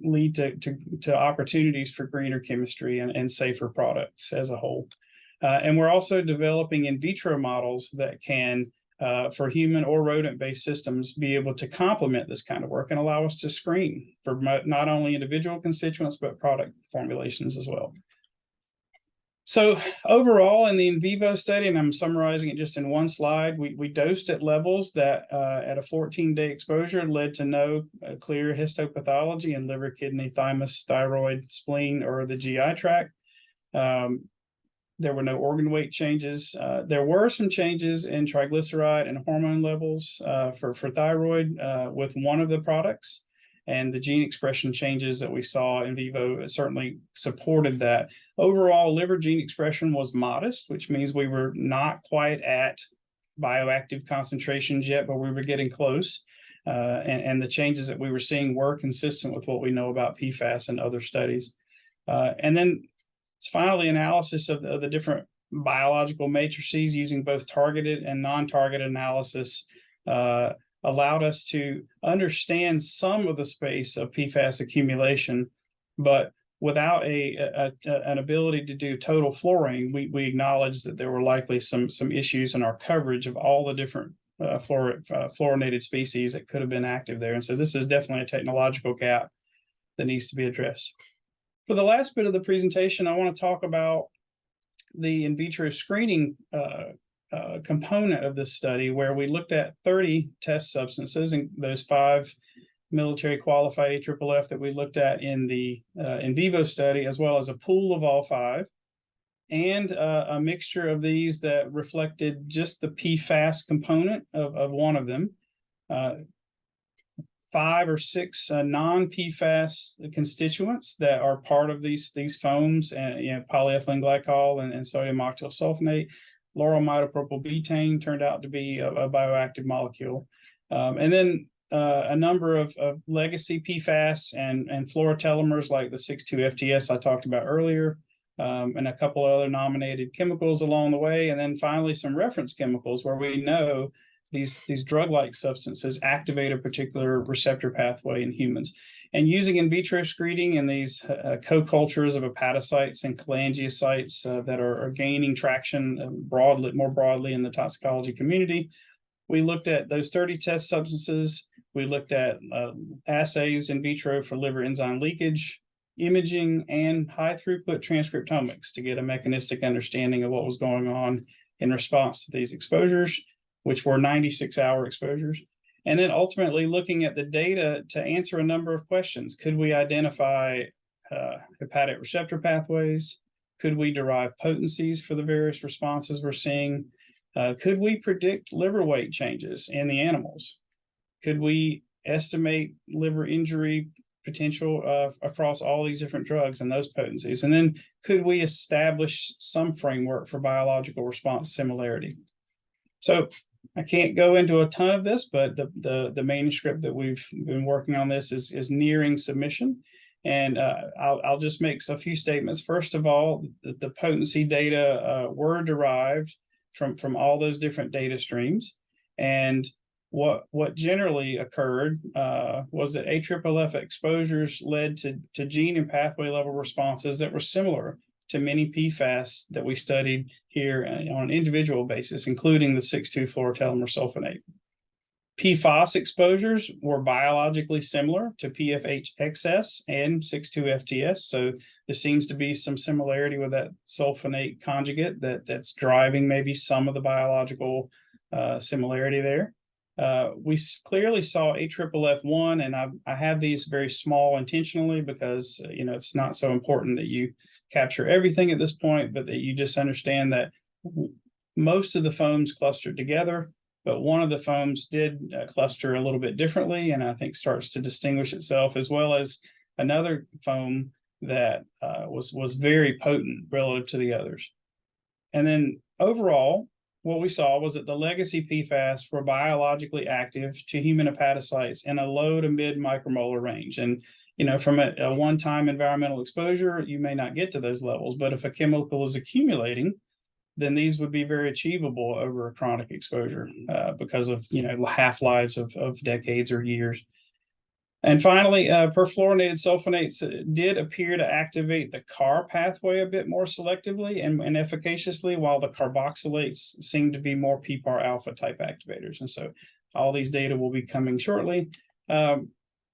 lead to opportunities for greener chemistry and safer products as a whole. And we're also developing in vitro models that can, for human or rodent-based systems, be able to complement this kind of work and allow us to screen for not only individual constituents, but product formulations as well. So overall, in the in vivo study, and I'm summarizing it just in one slide, we dosed at levels that at a 14-day exposure led to no clear histopathology in liver, kidney, thymus, thyroid, spleen, or the GI tract. There were no organ weight changes. There were some changes in triglyceride and hormone levels for thyroid with one of the products. And the gene expression changes that we saw in vivo certainly supported that. Overall, liver gene expression was modest, which means we were not quite at bioactive concentrations yet, but we were getting close. And the changes that we were seeing were consistent with what we know about PFAS and other studies. And then finally, analysis of the different biological matrices using both targeted and non-targeted analysis allowed us to understand some of the space of PFAS accumulation, but without an ability to do total fluorine, we acknowledged that there were likely some issues in our coverage of all the different fluorinated species that could have been active there. And so this is definitely a technological gap that needs to be addressed. For the last bit of the presentation, I want to talk about the in vitro screening component of this study, where we looked at 30 test substances, and those 5 military qualified AFFF that we looked at in the in vivo study, as well as a pool of all 5, and a mixture of these that reflected just the PFAS component of one of them. 5 or 6 non-PFAS constituents that are part of these foams, and polyethylene glycol and sodium octyl sulfonate. Lauryl midopropyl betaine turned out to be a bioactive molecule. And then a number of legacy PFAS and fluorotelomers like the 6,2-FTS I talked about earlier, and a couple of other nominated chemicals along the way. And then finally, some reference chemicals where we know these drug-like substances activate a particular receptor pathway in humans. And using in vitro screening in these co-cultures of hepatocytes and cholangiocytes that are gaining traction more broadly in the toxicology community, we looked at those 30 test substances. We looked at assays in vitro for liver enzyme leakage. imaging and high throughput transcriptomics to get a mechanistic understanding of what was going on in response to these exposures, which were 96-hour exposures. And then ultimately looking at the data to answer a number of questions. Could we identify hepatic receptor pathways? Could we derive potencies for the various responses we're seeing? Could we predict liver weight changes in the animals? Could we estimate liver injury potential across all these different drugs and those potencies? And then could we establish some framework for biological response similarity? So I can't go into a ton of this, but the manuscript that we've been working on this is nearing submission. And I'll just make a few statements. First of all, the potency data were derived from all those different data streams. And what generally occurred was that AFFF exposures led to gene and pathway level responses that were similar to many PFAS that we studied here on an individual basis, including the 6,2-fluorotelomere sulfonate. PFAS exposures were biologically similar to PFH excess and 6,2-FTS. So there seems to be some similarity with that sulfonate conjugate that's driving maybe some of the biological similarity there. We clearly saw AFFF1, and I have these very small intentionally because it's not so important that you capture everything at this point, but that you just understand that most of the foams clustered together, but one of the foams did cluster a little bit differently, and I think starts to distinguish itself, as well as another foam that was very potent relative to the others. And then overall, what we saw was that the legacy PFAS were biologically active to human hepatocytes in a low to mid micromolar range. And from a one-time environmental exposure, you may not get to those levels, but if a chemical is accumulating, then these would be very achievable over a chronic exposure because of half-lives of decades or years. And finally, perfluorinated sulfonates did appear to activate the CAR pathway a bit more selectively and efficaciously, while the carboxylates seem to be more PPAR alpha type activators. And so all these data will be coming shortly.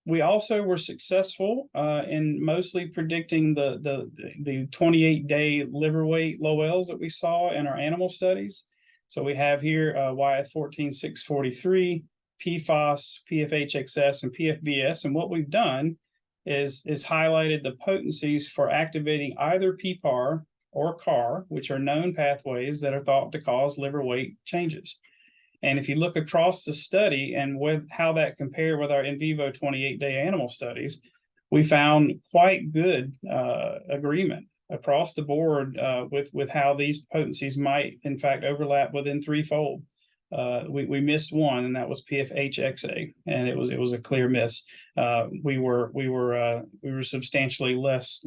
We also were successful in mostly predicting the 28-day liver weight Lowells that we saw in our animal studies. So we have here YF14643, PFAS, PFHXS, and PFBS. And what we've done is highlighted the potencies for activating either PPAR or CAR, which are known pathways that are thought to cause liver weight changes. And if you look across the study and with how that compared with our in vivo 28-day animal studies, we found quite good agreement across the board with how these potencies might, in fact, overlap within threefold. We missed one, and that was PFHXA, and it was a clear miss. We were substantially less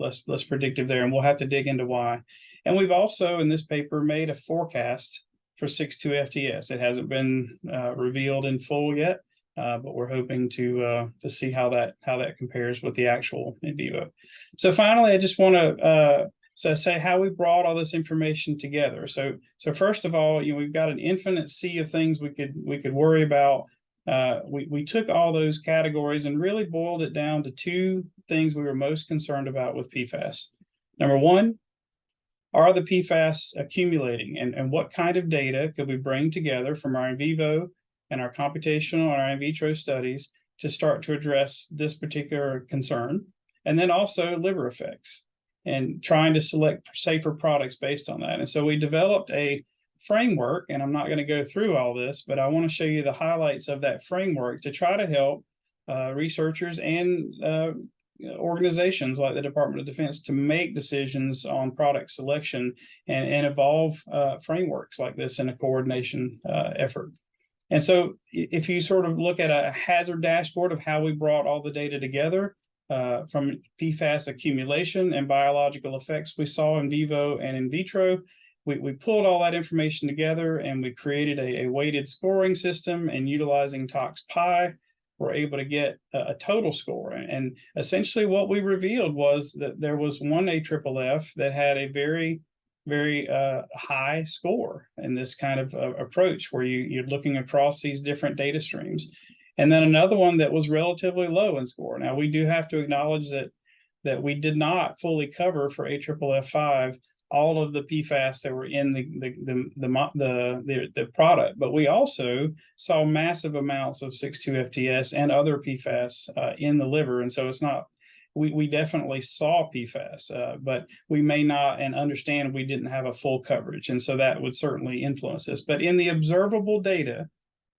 predictive there, and we'll have to dig into why. And we've also in this paper made a forecast for 6,2-FTS. It hasn't been revealed in full yet, but we're hoping to see how that compares with the actual in vivo. So finally, I just want to say how we brought all this information together. So first of all, we've got an infinite sea of things we could worry about. We took all those categories and really boiled it down to two things we were most concerned about with PFAS. Number one, are the PFAS accumulating, and what kind of data could we bring together from our in vivo and our computational and our in vitro studies to start to address this particular concern? And then also liver effects, and trying to select safer products based on that. And so we developed a framework, and I'm not going to go through all this, but I want to show you the highlights of that framework to try to help researchers and organizations like the Department of Defense to make decisions on product selection and evolve frameworks like this in a coordination effort. And so if you sort of look at a hazard dashboard of how we brought all the data together from PFAS accumulation and biological effects we saw in vivo and in vitro, we pulled all that information together and we created a weighted scoring system, and utilizing ToxPi, we're able to get a total score. And essentially what we revealed was that there was one AFFF that had a very, very high score in this kind of approach where you're looking across these different data streams. And then another one that was relatively low in score. Now, we do have to acknowledge that that we did not fully cover for AFFF5 all of the PFAS that were in the product, but we also saw massive amounts of 6,2-FTS and other PFAS in the liver, and so it's not. We definitely saw PFAS, but we may not and understand we didn't have a full coverage, and so that would certainly influence this. But in the observable data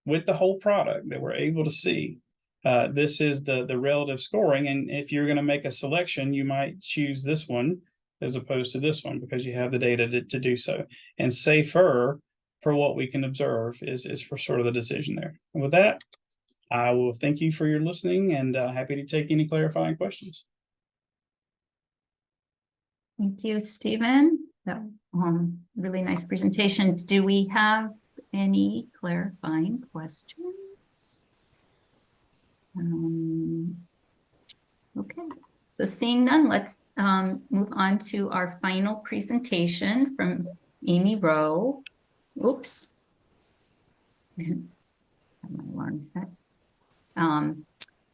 with the whole product that we're able to see, this is the relative scoring, and if you're going to make a selection, you might choose this one as opposed to this one because you have the data to do so. And safer, for what we can observe, is for sort of the decision there. And with that, I will thank you for your listening and happy to take any clarifying questions. Thank you, Stephen. That really nice presentation. Do we have any clarifying questions? Okay, so seeing none, let's move on to our final presentation from Amy Rowe. Oops. Have my alarm set. And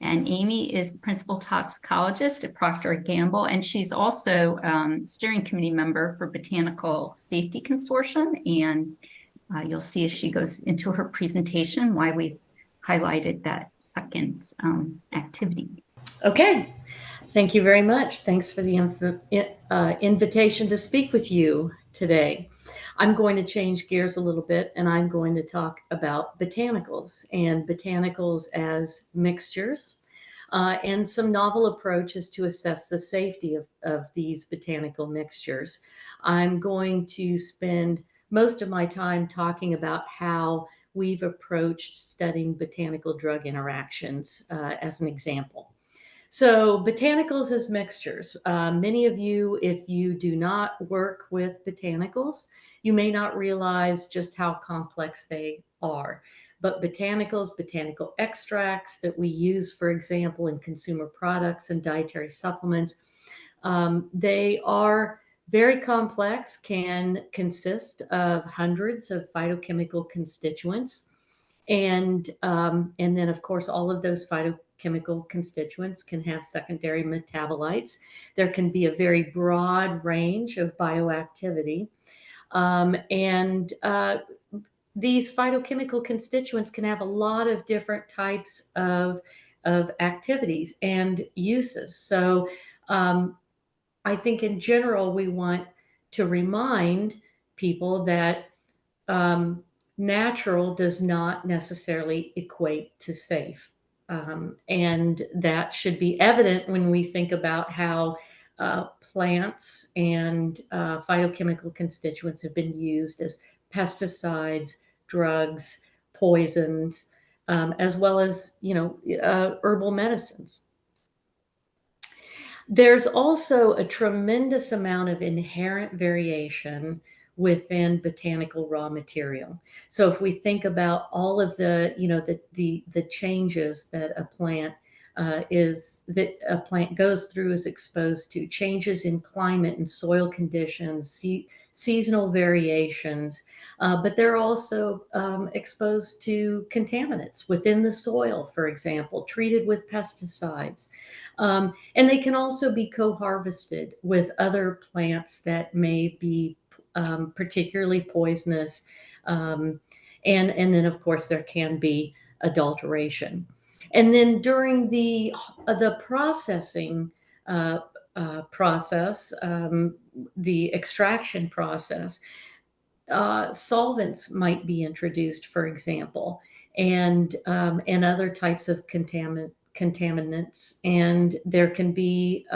Amy is the principal toxicologist at Proctor and Gamble, and she's also steering committee member for Botanical Safety Consortium. And you'll see as she goes into her presentation why we've highlighted that second activity. Okay, thank you very much. Thanks for the invitation to speak with you today. I'm going to change gears a little bit, and I'm going to talk about botanicals and botanicals as mixtures and some novel approaches to assess the safety of these botanical mixtures. I'm going to spend most of my time talking about how we've approached studying botanical drug interactions as an example. So botanicals as mixtures. Many of you, if you do not work with botanicals, you may not realize just how complex they are. But botanicals, botanical extracts that we use, for example, in consumer products and dietary supplements, they are very complex, can consist of hundreds of phytochemical constituents. And then, of course, all of those phytochemical constituents can have secondary metabolites. There can be a very broad range of bioactivity. These phytochemical constituents can have a lot of different types of activities and uses. So I think in general, we want to remind people that natural does not necessarily equate to safe. And that should be evident when we think about how plants and phytochemical constituents have been used as pesticides, drugs, poisons, as well as, herbal medicines. There's also a tremendous amount of inherent variation within botanical raw material. So if we think about all of the, the changes that a plant goes through, is exposed to, changes in climate and soil conditions, seasonal variations, but they're also exposed to contaminants within the soil, for example, treated with pesticides. And they can also be co-harvested with other plants that may be particularly poisonous. And then, of course, there can be adulteration. And then during the processing process, the extraction process, solvents might be introduced, for example, and other types of contaminants, and there can be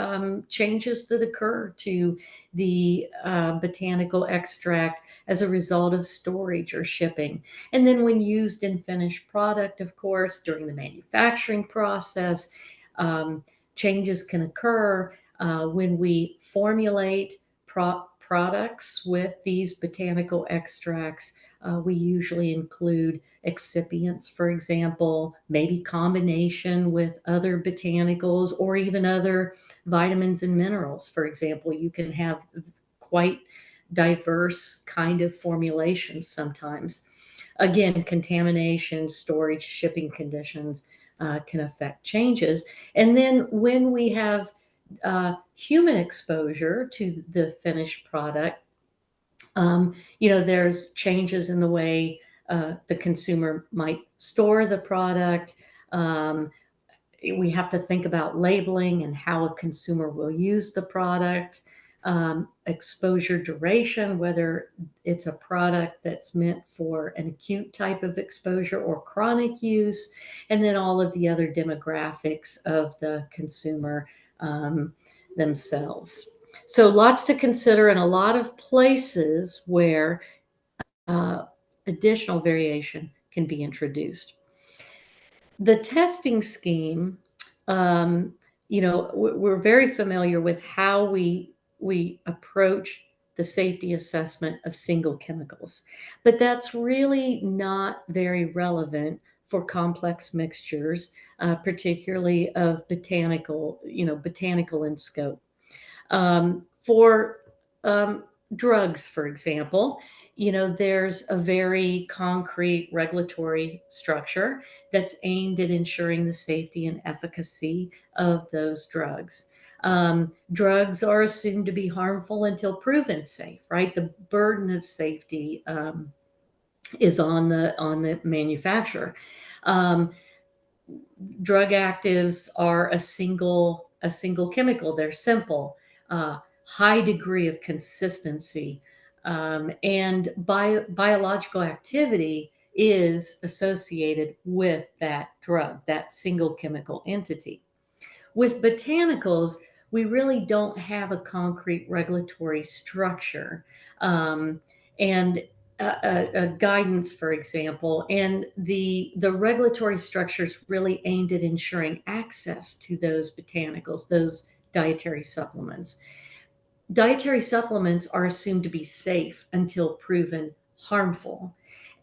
changes that occur to the botanical extract as a result of storage or shipping. And then when used in finished product, of course, during the manufacturing process, changes can occur when we formulate products with these botanical extracts. We usually include excipients, for example, maybe combination with other botanicals or even other vitamins and minerals. For example, you can have quite diverse kind of formulations sometimes. Again, contamination, storage, shipping conditions can affect changes. And then when we have human exposure to the finished product, there's changes in the way the consumer might store the product. We have to think about labeling and how a consumer will use the product, exposure duration, whether it's a product that's meant for an acute type of exposure or chronic use, and then all of the other demographics of the consumer themselves. So lots to consider, and a lot of places where additional variation can be introduced. The testing scheme, we're very familiar with how we approach the safety assessment of single chemicals, but that's really not very relevant for complex mixtures, particularly of botanical in scope. For drugs, for example, there's a very concrete regulatory structure that's aimed at ensuring the safety and efficacy of those drugs. Drugs are assumed to be harmful until proven safe, right? The burden of safety is on the manufacturer. Drug actives are a single chemical. They're simple, high degree of consistency, and biological activity is associated with that drug, that single chemical entity. With botanicals, we really don't have a concrete regulatory structure and a guidance, for example, and the regulatory structure is really aimed at ensuring access to those botanicals, those dietary supplements. Dietary supplements are assumed to be safe until proven harmful.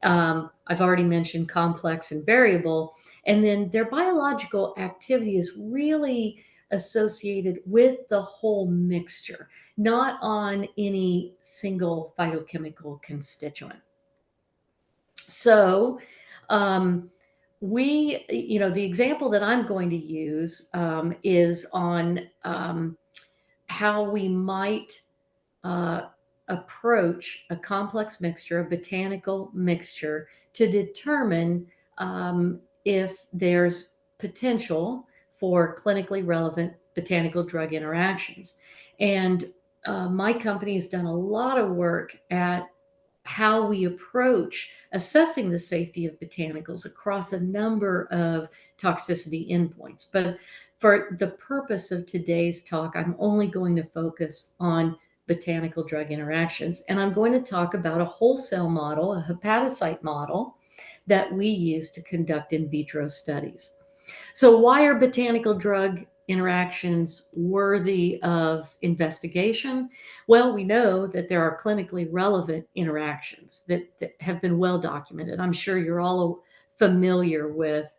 I've already mentioned complex and variable, and then their biological activity is really associated with the whole mixture, not on any single phytochemical constituent. So, the example that I'm going to use is on how we might approach a complex mixture, a botanical mixture, to determine if there's potential for clinically relevant botanical drug interactions. And my company has done a lot of work at how we approach assessing the safety of botanicals across a number of toxicity endpoints. But for the purpose of today's talk, I'm only going to focus on botanical drug interactions. And I'm going to talk about a wholesale model, a hepatocyte model that we use to conduct in vitro studies. So why are botanical drug interactions worthy of investigation? Well, we know that there are clinically relevant interactions that have been well documented. I'm sure you're all familiar with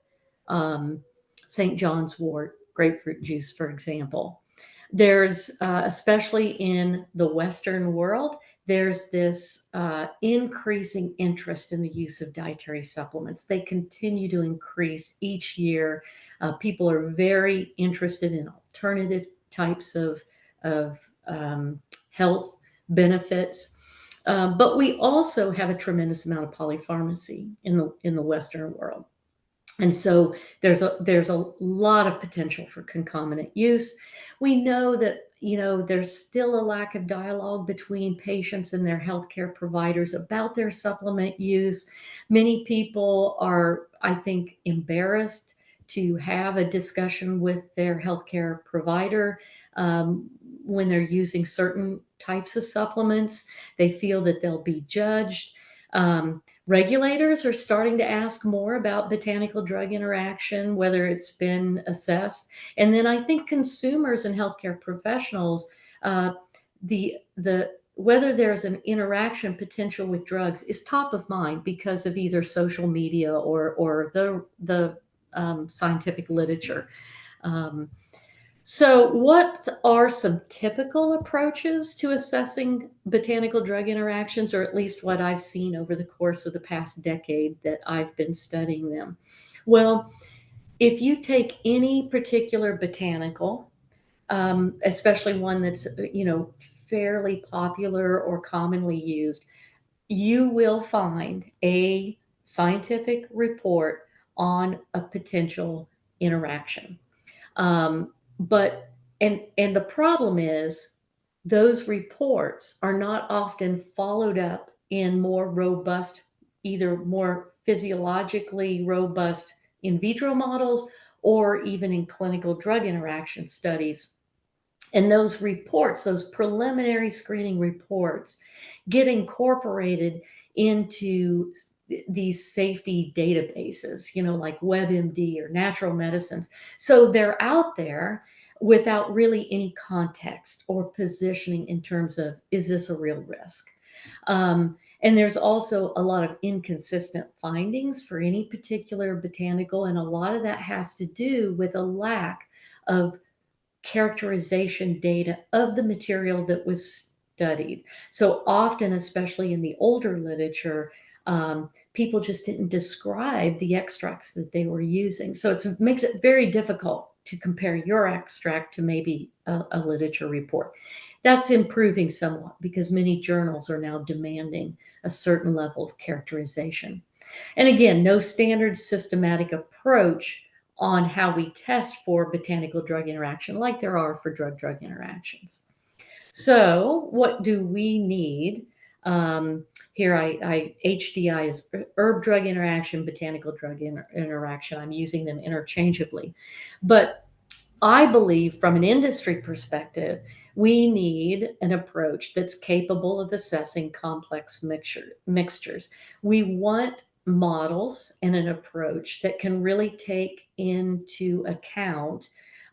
St. John's wort, grapefruit juice, for example. There's, especially in the Western world, there's this increasing interest in the use of dietary supplements. They continue to increase each year. People are very interested in alternative types of health benefits. But we also have a tremendous amount of polypharmacy in the Western world. And so there's a lot of potential for concomitant use. We know that, there's still a lack of dialogue between patients and their healthcare providers about their supplement use. Many people are, I think, embarrassed to have a discussion with their healthcare provider when they're using certain types of supplements. They feel that they'll be judged. Regulators are starting to ask more about botanical drug interaction, whether it's been assessed. And then I think consumers and healthcare professionals, whether there's an interaction potential with drugs is top of mind because of either social media or the scientific literature. So what are some typical approaches to assessing botanical drug interactions, or at least what I've seen over the course of the past decade that I've been studying them? Well, if you take any particular botanical, especially one that's, fairly popular or commonly used, you will find a scientific report on a potential interaction. But the problem is those reports are not often followed up in more robust, either more physiologically robust in vitro models or even in clinical drug interaction studies. And those reports, those preliminary screening reports, get incorporated into these safety databases, like WebMD or Natural Medicines. So they're out there without really any context or positioning in terms of, is this a real risk? And there's also a lot of inconsistent findings for any particular botanical, and a lot of that has to do with a lack of characterization data of the material that was studied. So often, especially in the older literature, people just didn't describe the extracts that they were using. So it makes it very difficult to compare your extract to maybe a literature report. That's improving somewhat because many journals are now demanding a certain level of characterization. And again, no standard systematic approach on how we test for botanical drug interaction like there are for drug-drug interactions. So what do we need? Here HDI is herb drug interaction, botanical drug interaction. I'm using them interchangeably. But I believe from an industry perspective, we need an approach that's capable of assessing complex mixtures. We want models and an approach that can really take into account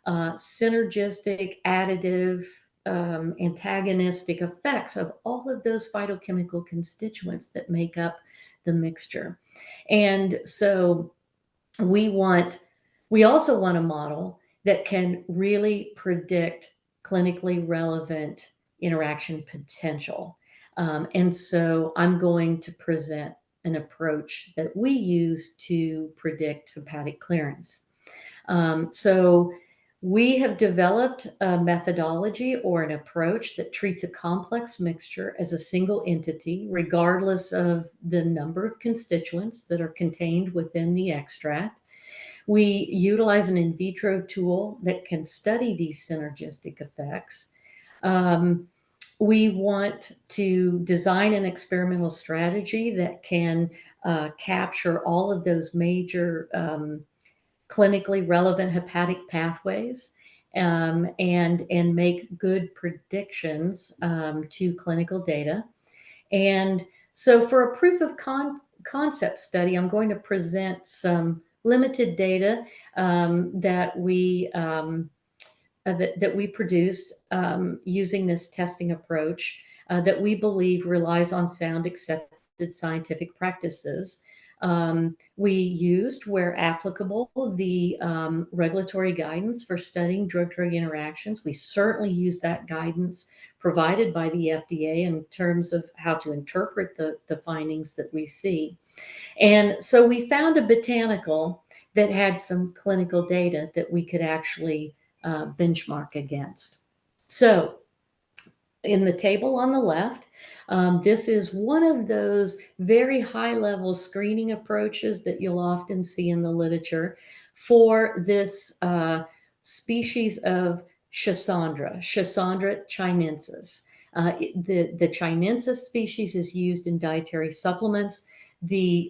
synergistic, additive, antagonistic effects of all of those phytochemical constituents that make up the mixture. And so we also want a model that can really predict clinically relevant interaction potential. And so I'm going to present an approach that we use to predict hepatic clearance. So we have developed a methodology or an approach that treats a complex mixture as a single entity, regardless of the number of constituents that are contained within the extract. We utilize an in vitro tool that can study these synergistic effects. We want to design an experimental strategy that can capture all of those major clinically relevant hepatic pathways and make good predictions to clinical data. And so for a proof of concept study, I'm going to present some limited data that we produced using this testing approach that we believe relies on sound accepted scientific practices. We used, where applicable, the regulatory guidance for studying drug-drug interactions. We certainly use that guidance provided by the FDA in terms of how to interpret the findings that we see. And so we found a botanical that had some clinical data that we could actually benchmark against. So in the table on the left, this is one of those very high-level screening approaches that you'll often see in the literature for this species of Schistandra chinensis. The chinensis species is used in dietary supplements.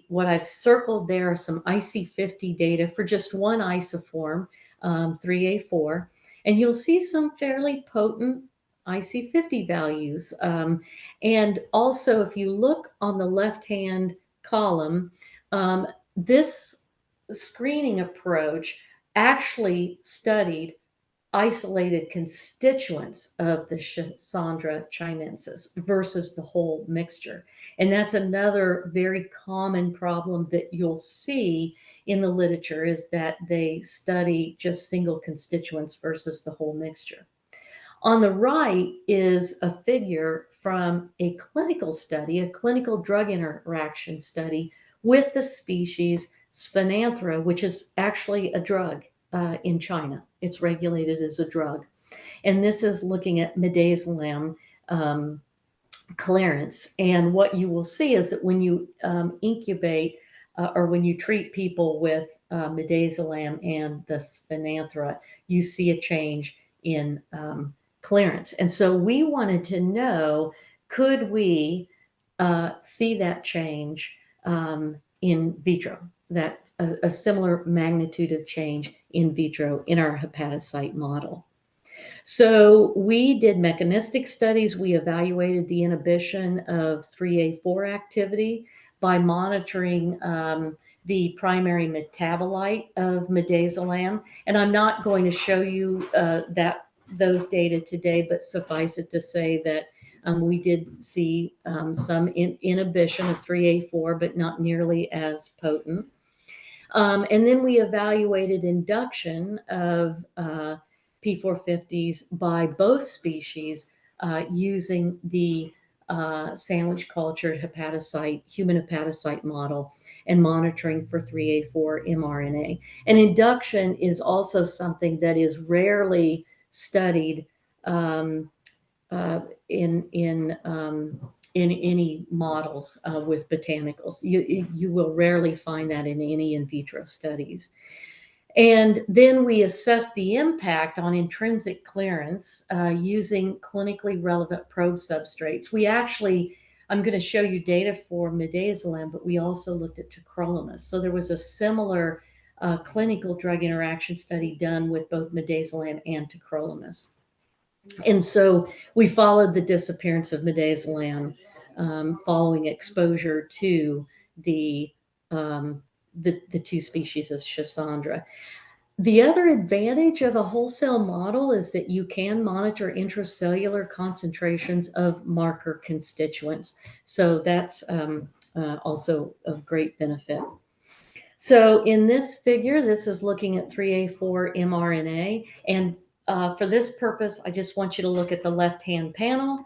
What I've circled there are some IC50 data for just one isoform, 3A4, and you'll see some fairly potent IC50 values. And also, if you look on the left-hand column, this screening approach actually studied isolated constituents of the Schistandra chinensis versus the whole mixture. And that's another very common problem that you'll see in the literature, is that they study just single constituents versus the whole mixture. On the right is a figure from a clinical study, a clinical drug interaction study with the species Sphenanthera, which is actually a drug in China. It's regulated as a drug. And this is looking at midazolam clearance. And what you will see is that when you incubate or when you treat people with midazolam and the spinanthera, you see a change in clearance. And so we wanted to know, could we see that change in vitro, that a similar magnitude of change in vitro in our hepatocyte model. So we did mechanistic studies. We evaluated the inhibition of 3A4 activity by monitoring the primary metabolite of midazolam. And I'm not going to show you those data today, but suffice it to say that we did see some inhibition of 3A4, but not nearly as potent. And then we evaluated induction of P450s by both species using the sandwich cultured human hepatocyte model and monitoring for 3A4 mRNA. And induction is also something that is rarely studied in any models with botanicals. You will rarely find that in any in vitro studies. And then we assess the impact on intrinsic clearance using clinically relevant probe substrates. I'm going to show you data for midazolam, but we also looked at tacrolimus. So there was a similar clinical drug interaction study done with both midazolam and tacrolimus. And so we followed the disappearance of midazolam following exposure to the two species of Schisandra. The other advantage of a whole cell model is that you can monitor intracellular concentrations of marker constituents. So that's also of great benefit. So in this figure, this is looking at 3A4 mRNA. And for this purpose, I just want you to look at the left-hand panel.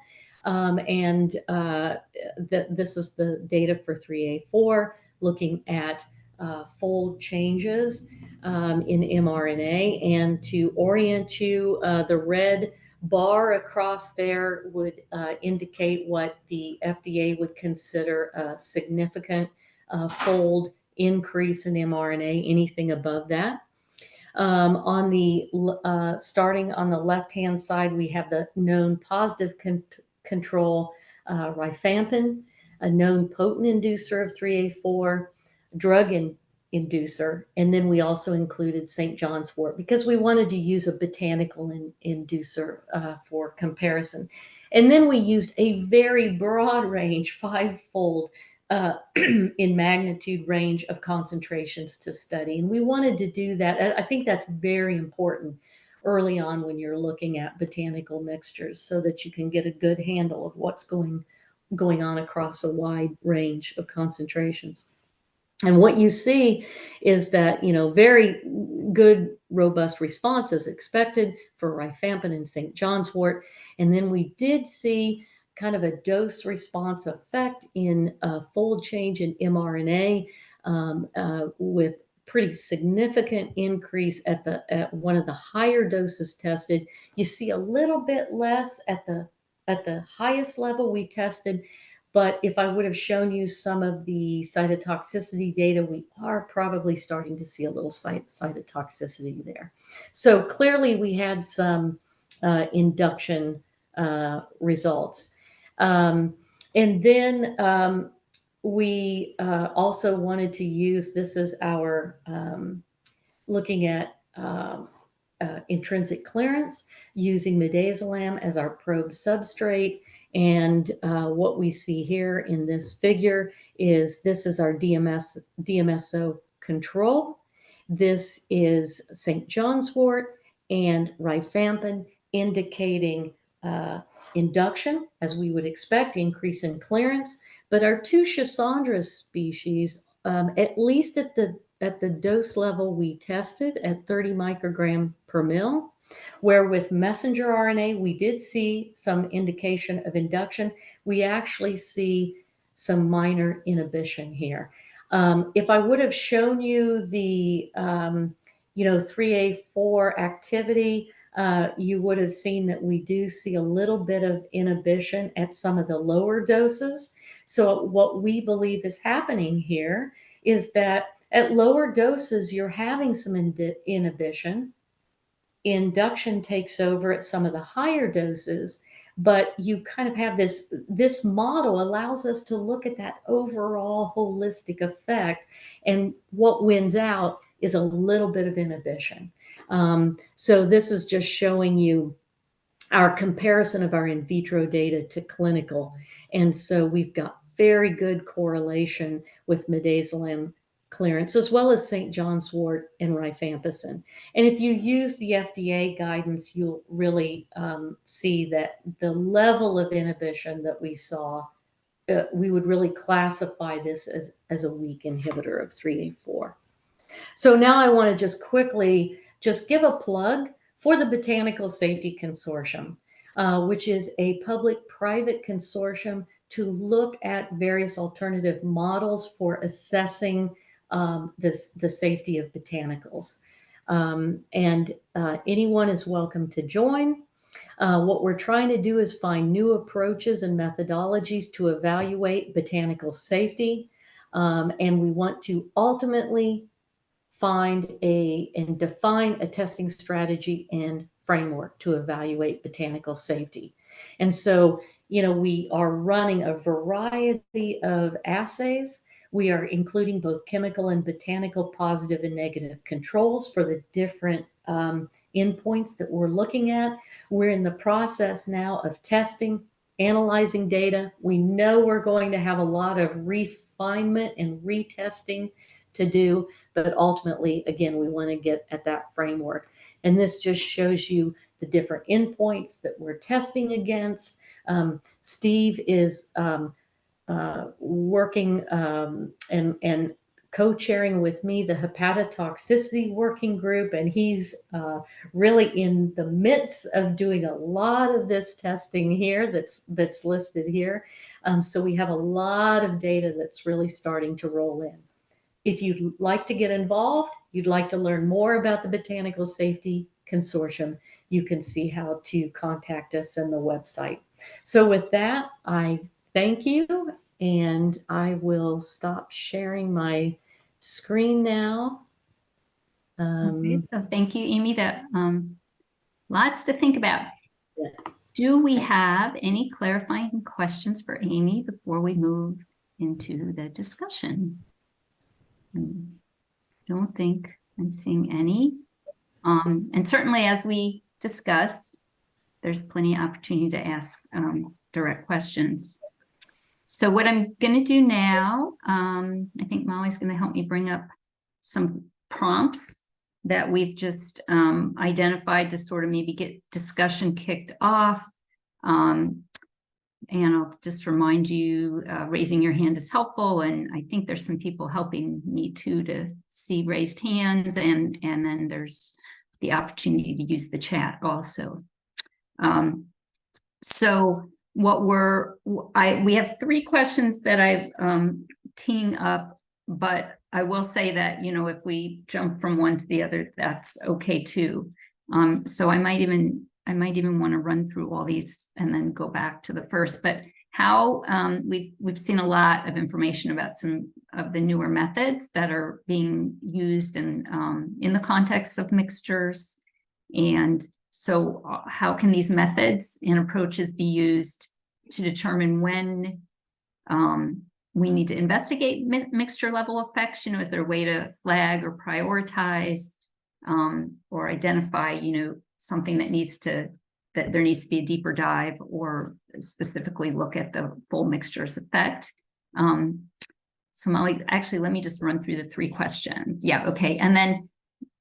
This is the data for 3A4, looking at fold changes in mRNA. And to orient you, the red bar across there would indicate what the FDA would consider a significant fold increase in mRNA. Anything above that. Starting on the left-hand side, we have the known positive control, rifampin, a known potent inducer of 3A4, drug inducer, and then we also included St. John's wort because we wanted to use a botanical inducer for comparison. And then we used a very broad range, 5-fold in magnitude range of concentrations to study. And we wanted to do that. I think that's very important early on when you're looking at botanical mixtures so that you can get a good handle of what's going on across a wide range of concentrations. And what you see is that, very good, robust response as expected for rifampin and St. John's wort. And then we did see kind of a dose response effect in fold change in mRNA with pretty significant increase at one of the higher doses tested. You see a little bit less at the highest level we tested. But if I would have shown you some of the cytotoxicity data, we are probably starting to see a little cytotoxicity there. So clearly we had some induction results. And then we also wanted to use, this is our looking at intrinsic clearance using midazolam as our probe substrate. And what we see here in this figure is this is our DMSO control. This is St. John's wort and rifampin indicating induction, as we would expect, increase in clearance. But our two Schisandra species, at least at the dose level we tested at 30 microgram per mil, where with messenger RNA, we did see some indication of induction. We actually see some minor inhibition here. If I would have shown you the 3A4 activity you would have seen that we do see a little bit of inhibition at some of the lower doses. So what we believe is happening here is that at lower doses, you're having some inhibition. Induction takes over at some of the higher doses, but you kind of have this model allows us to look at that overall holistic effect, and what wins out is a little bit of inhibition. So this is just showing you our comparison of our in vitro data to clinical, and so we've got very good correlation with midazolam clearance, as well as St. John's wort and rifampicin. And if you use the FDA guidance, you'll really see that the level of inhibition that we saw, we would really classify this as a weak inhibitor of 3A4. So now I want to just quickly just give a plug for the Botanical Safety Consortium, which is a public-private consortium to look at various alternative models for assessing the safety of botanicals. Anyone is welcome to join. What we're trying to do is find new approaches and methodologies to evaluate botanical safety. And we want to ultimately find and define a testing strategy and framework to evaluate botanical safety. And so, we are running a variety of assays. We are including both chemical and botanical positive and negative controls for the different endpoints that we're looking at. We're in the process now of testing, analyzing data. We know we're going to have a lot of refinement and retesting to do, but ultimately, again, we want to get at that framework. And this just shows you the different endpoints that we're testing against. Steve is working and co-chairing with me the hepatotoxicity working group, and he's really in the midst of doing a lot of this testing here that's listed here. So we have a lot of data that's really starting to roll in. If you'd like to get involved, you'd like to learn more about the Botanical Safety Consortium, you can see how to contact us on the website. So with that, I thank you, and I will stop sharing my screen now. Okay, so thank you, Amy. That lots to think about. Yeah. Do we have any clarifying questions for Amy before we move into the discussion? Don't think I'm seeing any. And certainly, as we discussed, there's plenty of opportunity to ask direct questions. So what I'm going to do now, I think Molly's going to help me bring up some prompts that we've just identified to sort of maybe get discussion kicked off. And I'll just remind you, raising your hand is helpful. And I think there's some people helping me too to see raised hands. And then there's the opportunity to use the chat also. So what we have 3 questions that I'm teeing up, but I will say that, if we jump from one to the other, that's okay too. So I might even want to run through all these and then go back to the first. But how we've seen a lot of information about some of the newer methods that are being used in the context of mixtures, and so how can these methods and approaches be used to determine when we need to investigate mixture level effects? Is there a way to flag or prioritize or identify, something that there needs to be a deeper dive, or specifically look at the full mixture's effect? So Molly, actually, let me just run through the 3 questions. Yeah, okay. And then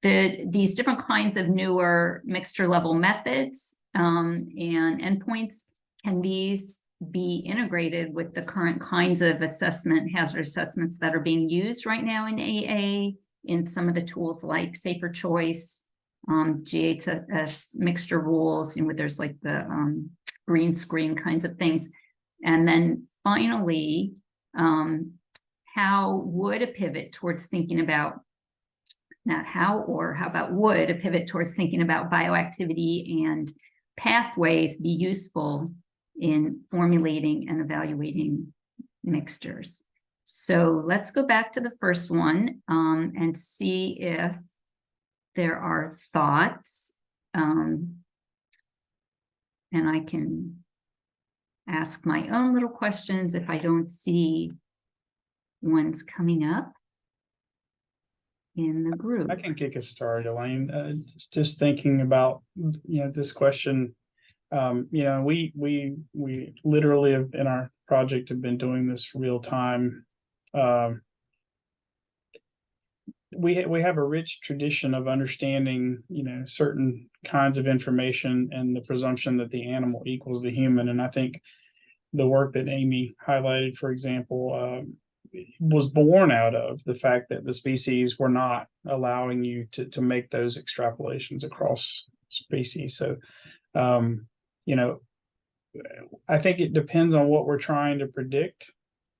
these different kinds of newer mixture level methods and endpoints, can these be integrated with the current kinds of hazard assessments that are being used right now in AA, in some of the tools like Safer Choice, GHS mixture rules, there's like the green screen kinds of things. And then finally, how would a pivot towards thinking about not how, or how about would a pivot towards thinking about bioactivity and pathways be useful in formulating and evaluating mixtures? So let's go back to the first one and see if there are thoughts. And I can ask my own little questions if I don't see ones coming up in the group. I can kick us started, Elaine. Just thinking about, this question. We literally have, in our project, have been doing this real time. We have a rich tradition of understanding, certain kinds of information and the presumption that the animal equals the human. And I think the work that Amy highlighted, for example, was born out of the fact that the species were not allowing you to make those extrapolations across species. So, I think it depends on what we're trying to predict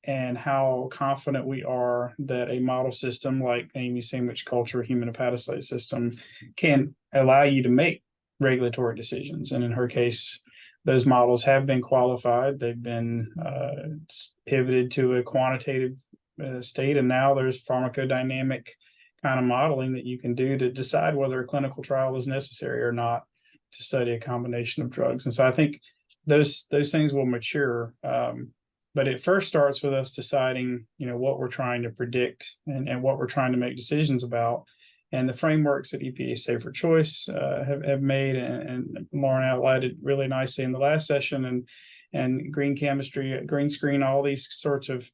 and how confident we are that a model system like Amy's sandwich culture human hepatocyte system can allow you to make regulatory decisions. And in her case, those models have been qualified. They've been pivoted to a quantitative state. And now there's pharmacodynamic kind of modeling that you can do to decide whether a clinical trial is necessary or not to study a combination of drugs. And so I think those things will mature. But it first starts with us deciding, what we're trying to predict and what we're trying to make decisions about. And the frameworks that EPA Safer Choice have made, and Lauren outlined it really nicely in the last session, and green chemistry, green screen, all these sorts of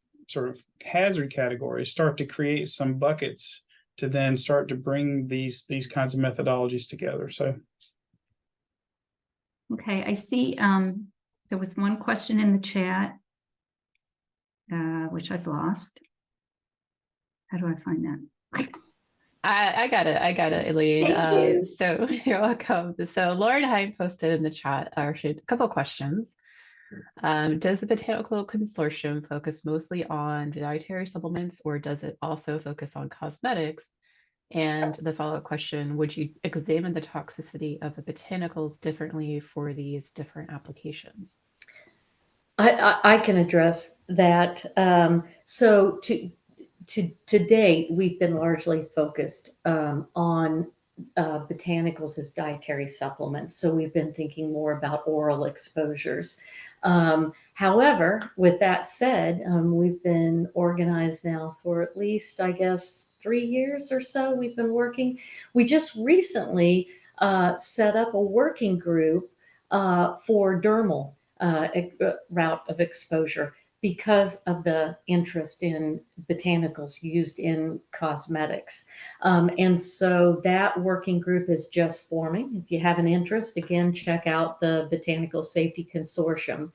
hazard categories start to create some buckets to then start to bring these kinds of methodologies together. So. Okay, I see there was one question in the chat, which I've lost. How do I find that? I got it, Elaine. Thank you. So you're welcome. So Lauren Hine posted in the chat, or she had a couple questions. Does the Botanical Consortium focus mostly on dietary supplements, or does it also focus on cosmetics? And the follow-up question, would you examine the toxicity of the botanicals differently for these different applications? I can address that. So to date, we've been largely focused on botanicals as dietary supplements. So we've been thinking more about oral exposures. However, with that said, we've been organized now for at least, I guess, 3 years or so. We've been working. We just recently set up a working group for dermal route of exposure because of the interest in botanicals used in cosmetics. And so that working group is just forming. If you have an interest, again, check out the Botanical Safety Consortium.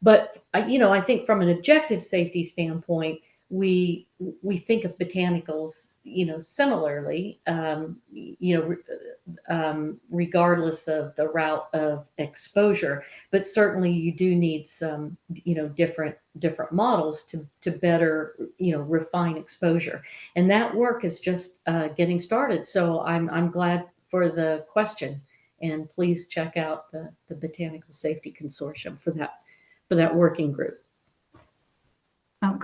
But, I think from an objective safety standpoint, we think of botanicals, similarly, regardless of the route of exposure. But certainly you do need some, different models to better, refine exposure. And that work is just getting started. So I'm glad for the question. And please check out the Botanical Safety Consortium for that working group. Oh,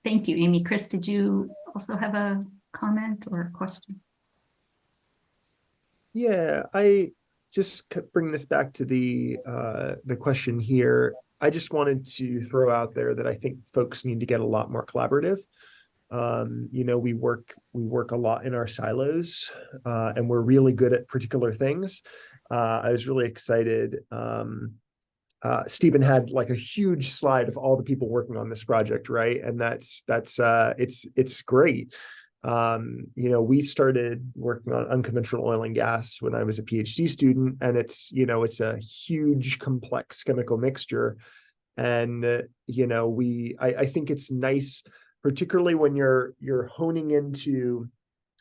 thank you, Amy. Chris, did you also have a comment or a question? Yeah, I just bring this back to the question here. I just wanted to throw out there that I think folks need to get a lot more collaborative. We work a lot in our silos, and we're really good at particular things. I was really excited. Stephen had like a huge slide of all the people working on this project, right? And it's great. We started working on unconventional oil and gas when I was a PhD student, and it's a huge, complex chemical mixture. And, I think it's nice, particularly when you're honing into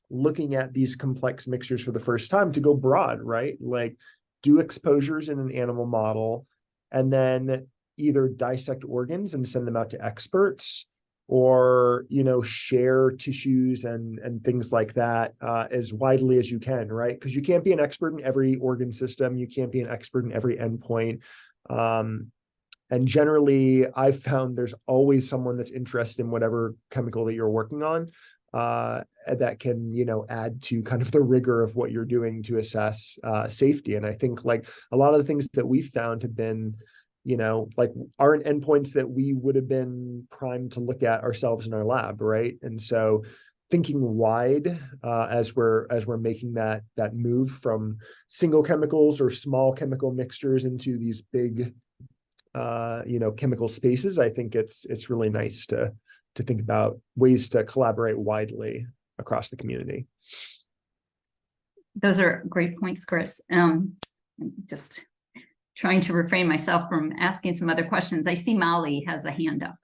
looking at these complex mixtures for the first time, to go broad, right? Like do exposures in an animal model, and then either dissect organs and send them out to experts, or, share tissues and things like that as widely as you can, right? Because you can't be an expert in every organ system. You can't be an expert in every endpoint. And generally, I've found there's always someone that's interested in whatever chemical that you're working on that can, add to kind of the rigor of what you're doing to assess safety. And I think like a lot of the things that we've found have been, like aren't endpoints that we would have been primed to look at ourselves in our lab, right? And so thinking wide as we're making that move from single chemicals or small chemical mixtures into these big chemical spaces, I think it's really nice to think about ways to collaborate widely across the community. Those are great points, Chris. Just trying to refrain myself from asking some other questions. I see Molly has a hand up.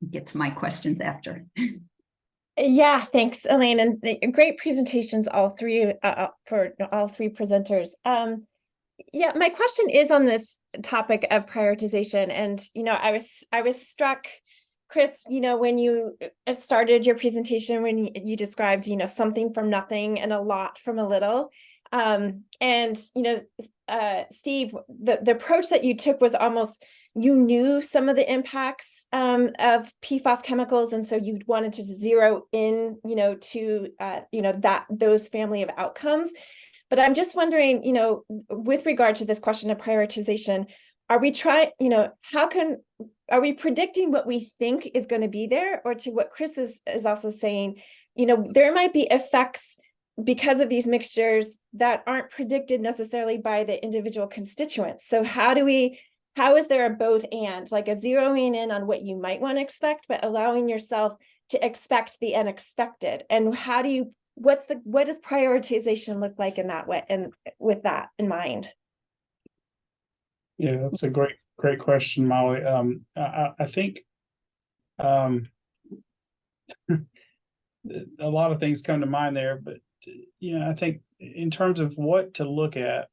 Get to my questions after. Yeah, thanks, Elaine, and great presentations, all three for all three presenters. Yeah, my question is on this topic of prioritization, and I was struck, Chris, when you started your presentation, when you described something from nothing and a lot from a little. Steve, the approach that you took was almost, you knew some of the impacts of PFAS chemicals, and so you wanted to zero in, to those family of outcomes. But I'm just wondering, with regard to this question of prioritization, are we are we predicting what we think is going to be there, or to what Chris is also saying, there might be effects because of these mixtures that aren't predicted necessarily by the individual constituents. So how is there a both and, like a zeroing in on what you might want to expect, but allowing yourself to expect the unexpected? And what does prioritization look like in that way, and with that in mind? Yeah, that's a great question, Molly. I think a lot of things come to mind there, but I think in terms of what to look at,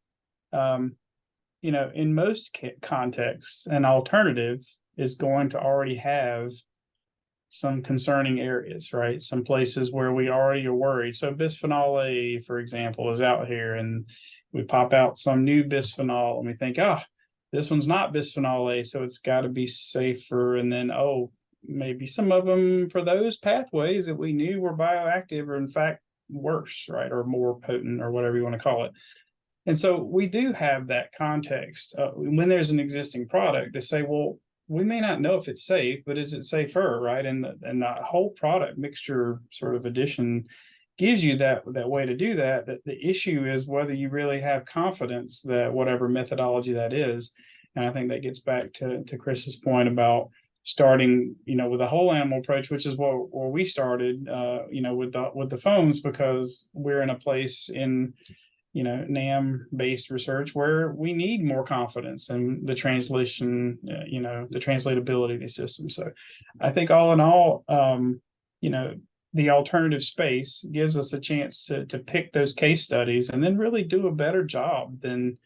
in most contexts, an alternative is going to already have some concerning areas, right? Some places where we already are worried. So bisphenol A, for example, is out here, and we pop out some new bisphenol and we think, this one's not bisphenol A, so it's got to be safer. And then, maybe some of them for those pathways that we knew were bioactive are in fact worse, right? Or more potent, or whatever you want to call it. And so we do have that context when there's an existing product to say, well, we may not know if it's safe, but is it safer, right? And the whole product mixture sort of addition gives you that way to do that. That the issue is whether you really have confidence that whatever methodology that is. And I think that gets back to Chris's point about starting, with a whole animal approach, which is where we started, with the foams, because we're in a place in NAM-based research where we need more confidence in the translation, the translatability of these systems. So I think all in all, the alternative space gives us a chance to pick those case studies and then really do a better job than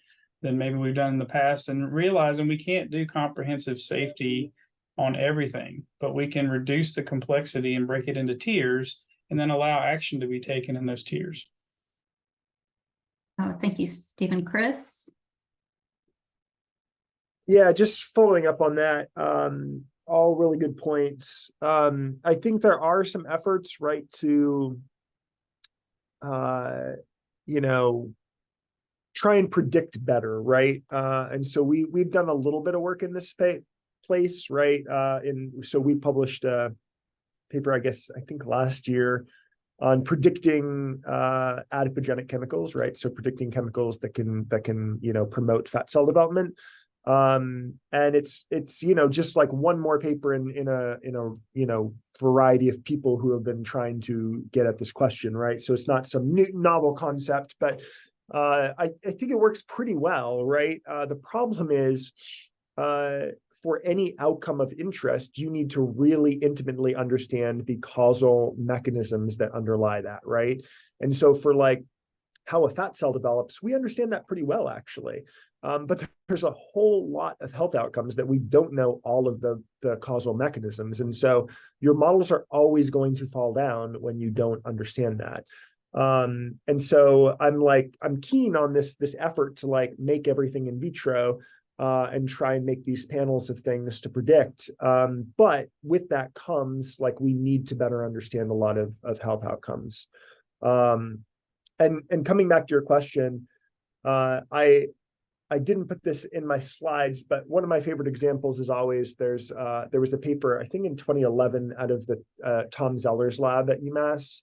maybe we've done in the past, and realizing we can't do comprehensive safety on everything, but we can reduce the complexity and break it into tiers, and then allow action to be taken in those tiers. Thank you, Stephen. Chris? Yeah, just following up on that, all really good points. I think there are some efforts, right, to, try and predict better, right? And so we've done a little bit of work in this place, right? So we published a paper, I think last year, on predicting adipogenic chemicals, right? So predicting chemicals that can promote fat cell development. And it's just like one more paper in a variety of people who have been trying to get at this question, right? So it's not some new novel concept, but I think it works pretty well, right? The problem is, for any outcome of interest, you need to really intimately understand the causal mechanisms that underlie that, right? And so for how a fat cell develops, we understand that pretty well, actually. But there's a whole lot of health outcomes that we don't know all of the causal mechanisms. And so your models are always going to fall down when you don't understand that. And so I'm keen on this effort to like make everything in vitro and try and make these panels of things to predict. But with that comes like we need to better understand a lot of health outcomes. And coming back to your question, I didn't put this in my slides, but one of my favorite examples is always there was a paper, I think in 2011 out of the Tom Zeller's lab at UMass.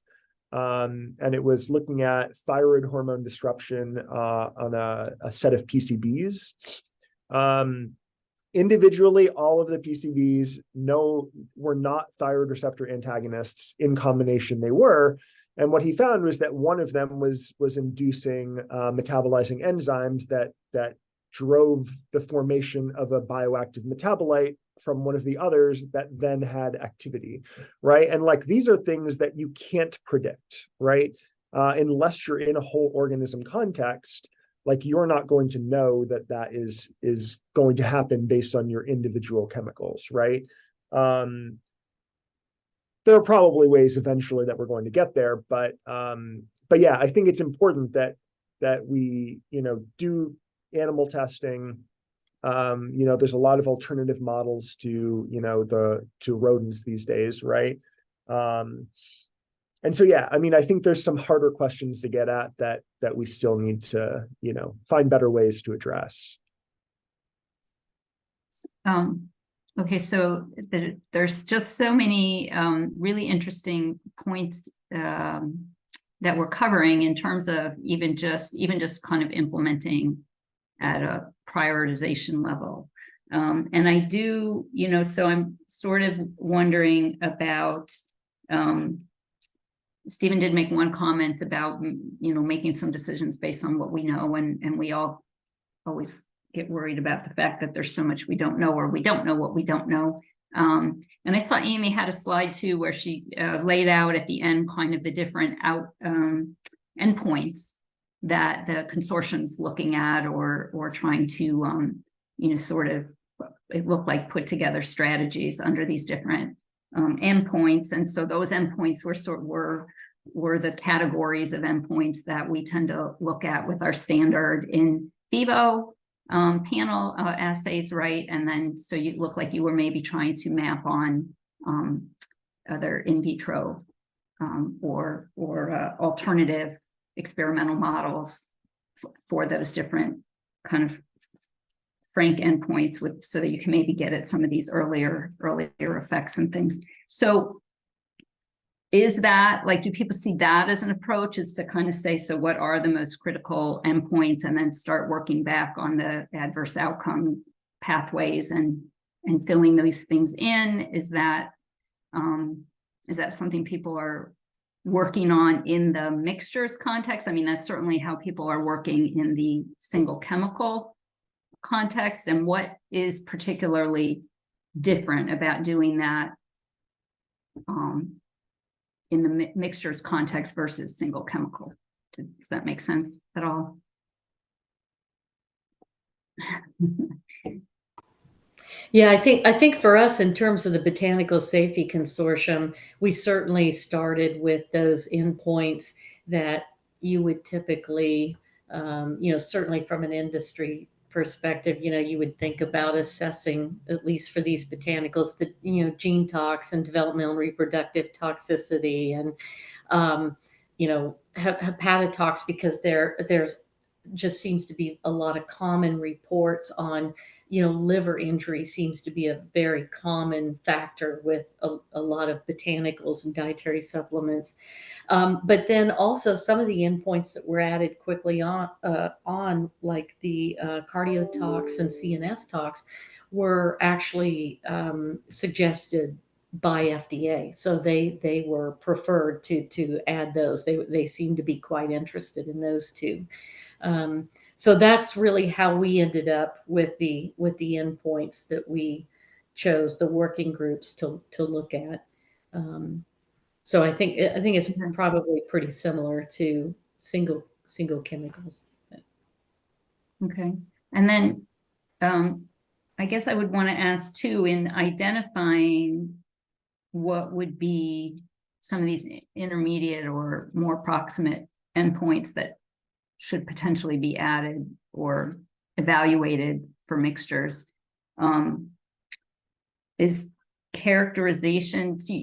And it was looking at thyroid hormone disruption on a set of PCBs. Individually, all of the PCBs were not thyroid receptor antagonists. In combination, they were. And what he found was that one of them was inducing metabolizing enzymes that drove the formation of a bioactive metabolite from one of the others that then had activity, right? And like these are things that you can't predict, right? Unless you're in a whole organism context, like you're not going to know that is going to happen based on your individual chemicals, right? There are probably ways eventually that we're going to get there, but yeah, I think it's important that we do animal testing. There's a lot of alternative models to rodents these days, right? And so yeah, I mean, I think there's some harder questions to get at that we still need to find better ways to address. Okay, so there's just so many really interesting points that we're covering in terms of even just kind of implementing at a prioritization level. And I do, so I'm sort of wondering about, Stephen did make one comment about, making some decisions based on what we know, and we all always get worried about the fact that there's so much we don't know, or we don't know what we don't know. And I saw Amy had a slide too, where she laid out at the end kind of the different endpoints that the consortium's looking at, or trying to, sort of, it looked like put together strategies under these different endpoints. And so those endpoints were the categories of endpoints that we tend to look at with our standard in vivo panel assays, right? And then so you look like you were maybe trying to map on other in vitro or alternative experimental models for those different kind of frank endpoints so that you can maybe get at some of these earlier effects and things. So is that like, do people see that as an approach, is to kind of say, so what are the most critical endpoints, and then start working back on the adverse outcome pathways and filling those things in? Is that something people are working on in the mixtures context? I mean, that's certainly how people are working in the single chemical context. And what is particularly different about doing that in the mixtures context versus single chemical? Does that make sense at all? Yeah, I think for us, in terms of the Botanical Safety Consortium, we certainly started with those endpoints that you would typically, certainly from an industry perspective, you would think about assessing, at least for these botanicals, the gene tox and developmental and reproductive toxicity, and hepatotox, because there's just seems to be a lot of common reports on liver injury seems to be a very common factor with a lot of botanicals and dietary supplements. But then also some of the endpoints that were added quickly on like the cardiotox and CNS tox, were actually suggested by FDA. So they were preferred to add those. They seem to be quite interested in those two. So that's really how we ended up with the endpoints that we chose, the working groups to look at. So I think it's probably pretty similar to single single chemicals. Okay. And then I guess I would want to ask too, in identifying what would be some of these intermediate or more proximate endpoints that should potentially be added or evaluated for mixtures. Is characterization, so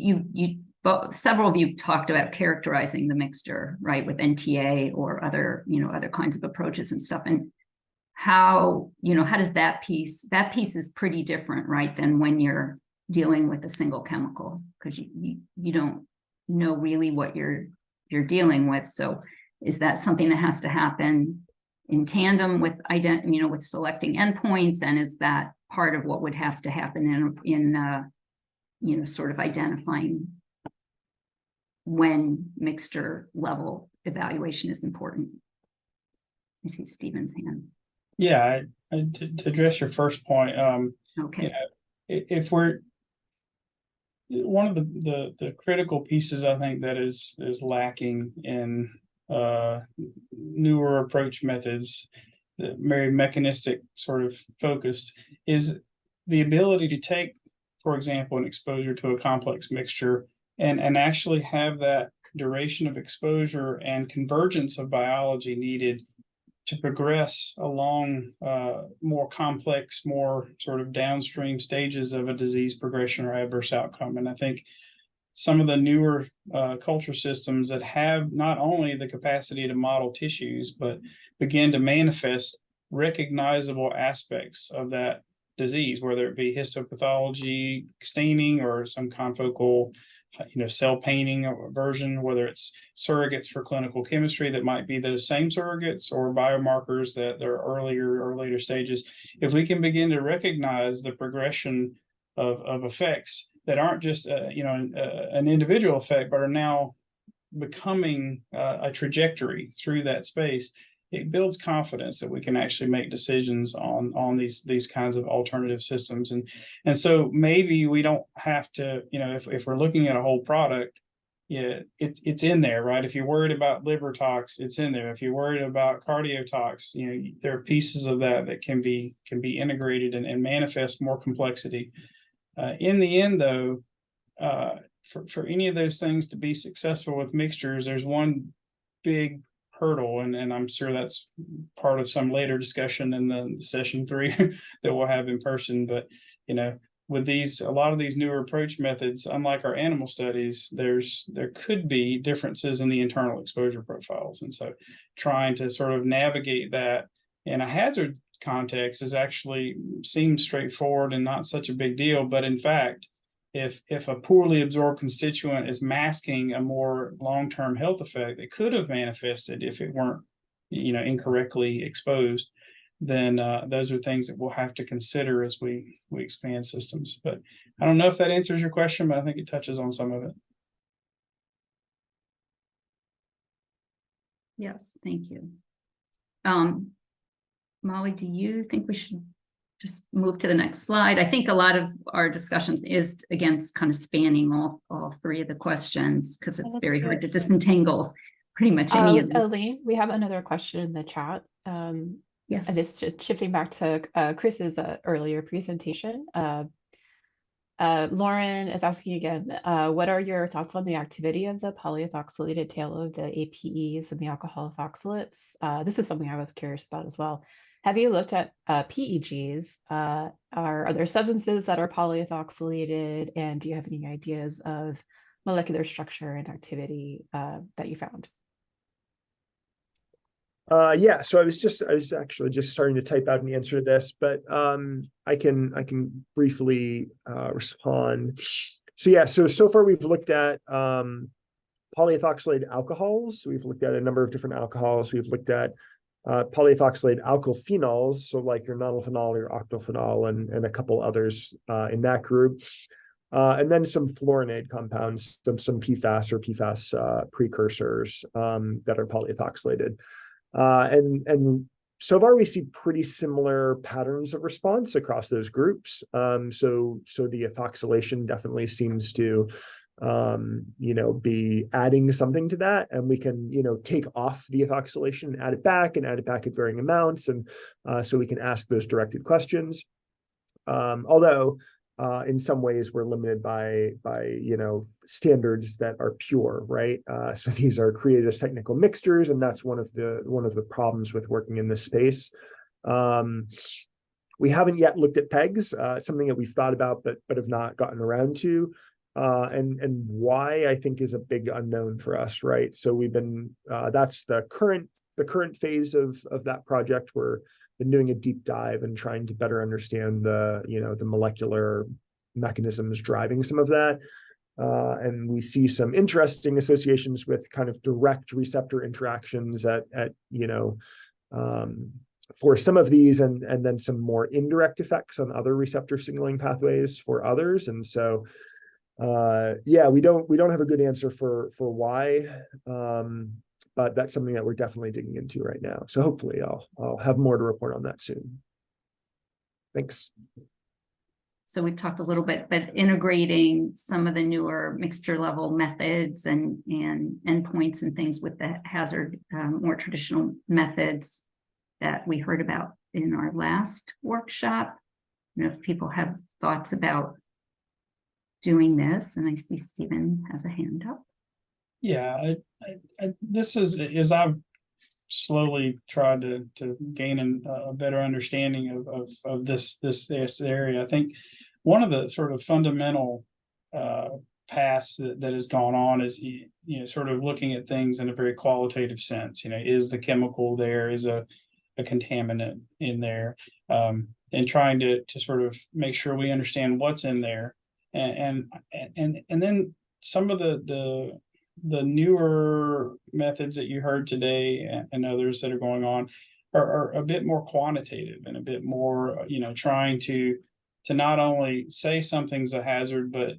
several of you talked about characterizing the mixture, right, with NTA or other, other kinds of approaches and stuff. And how does that piece is pretty different, right, than when you're dealing with a single chemical, because you don't know really what you're dealing with. So is that something that has to happen in tandem with with selecting endpoints, and is that part of what would have to happen in sort of identifying when mixture level evaluation is important? I see Stephen's hand. Yeah, to address your first point, Okay. If we're one of the critical pieces, I think, that is lacking in newer approach methods, the very mechanistic sort of focused, is the ability to take, for example, an exposure to a complex mixture and actually have that duration of exposure and convergence of biology needed to progress along more complex, more sort of downstream stages of a disease progression or adverse outcome. And I think some of the newer culture systems that have not only the capacity to model tissues, but begin to manifest recognizable aspects of that disease, whether it be histopathology, staining, or some confocal cell painting version, whether it's surrogates for clinical chemistry that might be those same surrogates, or biomarkers that are earlier or later stages. If we can begin to recognize the progression of effects that aren't just an individual effect, but are now becoming a trajectory through that space, it builds confidence that we can actually make decisions on these kinds of alternative systems. And so maybe we don't have to, if we're looking at a whole product, it's in there, right? If you're worried about liver tox, it's in there. If you're worried about cardiotox, there are pieces of that can be integrated and manifest more complexity. In the end, though, for any of those things to be successful with mixtures, there's one big hurdle, and I'm sure that's part of some later discussion in the session 3 that we'll have in person. But with a lot of these newer approach methods, unlike our animal studies, there could be differences in the internal exposure profiles, and so trying to sort of navigate that in a hazard context seems straightforward and not such a big deal. But in fact, if a poorly absorbed constituent is masking a more long-term health effect that could have manifested if it weren't, incorrectly exposed, then those are things that we'll have to consider as we expand systems. But I don't know if that answers your question, but I think it touches on some of it. Yes, thank you. Molly, do you think we should just move to the next slide? I think a lot of our discussions is against kind of spanning all 3 of the questions, because it's very hard to disentangle pretty much any of this. Elaine, we have another question in the chat. Yes. And this shifting back to Chris's earlier presentation. Lauren is asking again, what are your thoughts on the activity of the polyethoxylated tail of the APEs and the alcohol ethoxylates? This is something I was curious about as well. Have you looked at PEGs? Are there substances that are polyethoxylated, and do you have any ideas of molecular structure and activity that you found? Yeah, so I was actually just starting to type out an answer to this, but I can briefly respond. So yeah, so far we've looked at polyethoxylated alcohols. We've looked at a number of different alcohols. We've looked at polyethoxylated alkyl phenols, so like your nonylphenol or octophenol, and a couple others in that group. And then some fluorinate compounds, some PFAS or PFAS precursors that are polyethoxylated. And so far we see pretty similar patterns of response across those groups. So the ethoxylation definitely seems to be adding something to that, and we can, take off the ethoxylation and add it back at varying amounts. And so we can ask those directed questions. Although in some ways we're limited by standards that are pure, right? So these are created as technical mixtures, and that's one of the problems with working in this space. We haven't yet looked at pegs, something that we've thought about but have not gotten around to. And why, I think, is a big unknown for us, right? So we've been that's the current phase of that project. We're been doing a deep dive and trying to better understand the molecular mechanisms driving some of that. And we see some interesting associations with kind of direct receptor interactions for some of these, and then some more indirect effects on other receptor signaling pathways for others. And so we don't have a good answer for why, but that's something that we're definitely digging into right now. So hopefully I'll have more to report on that soon. Thanks. So we've talked a little bit, but integrating some of the newer mixture level methods and endpoints and things with the hazard, more traditional methods that we heard about in our last workshop. And if people have thoughts about doing this, and I see Stephen has a hand up. Yeah, this is, as I've slowly tried to gain a better understanding of this area. I think one of the sort of fundamental paths that has gone on is sort of looking at things in a very qualitative sense. Is the chemical there? Is a contaminant in there? And trying to sort of make sure we understand what's in there. And then some of the newer methods that you heard today and others that are going on are a bit more quantitative and a bit more, trying to not only say something's a hazard, but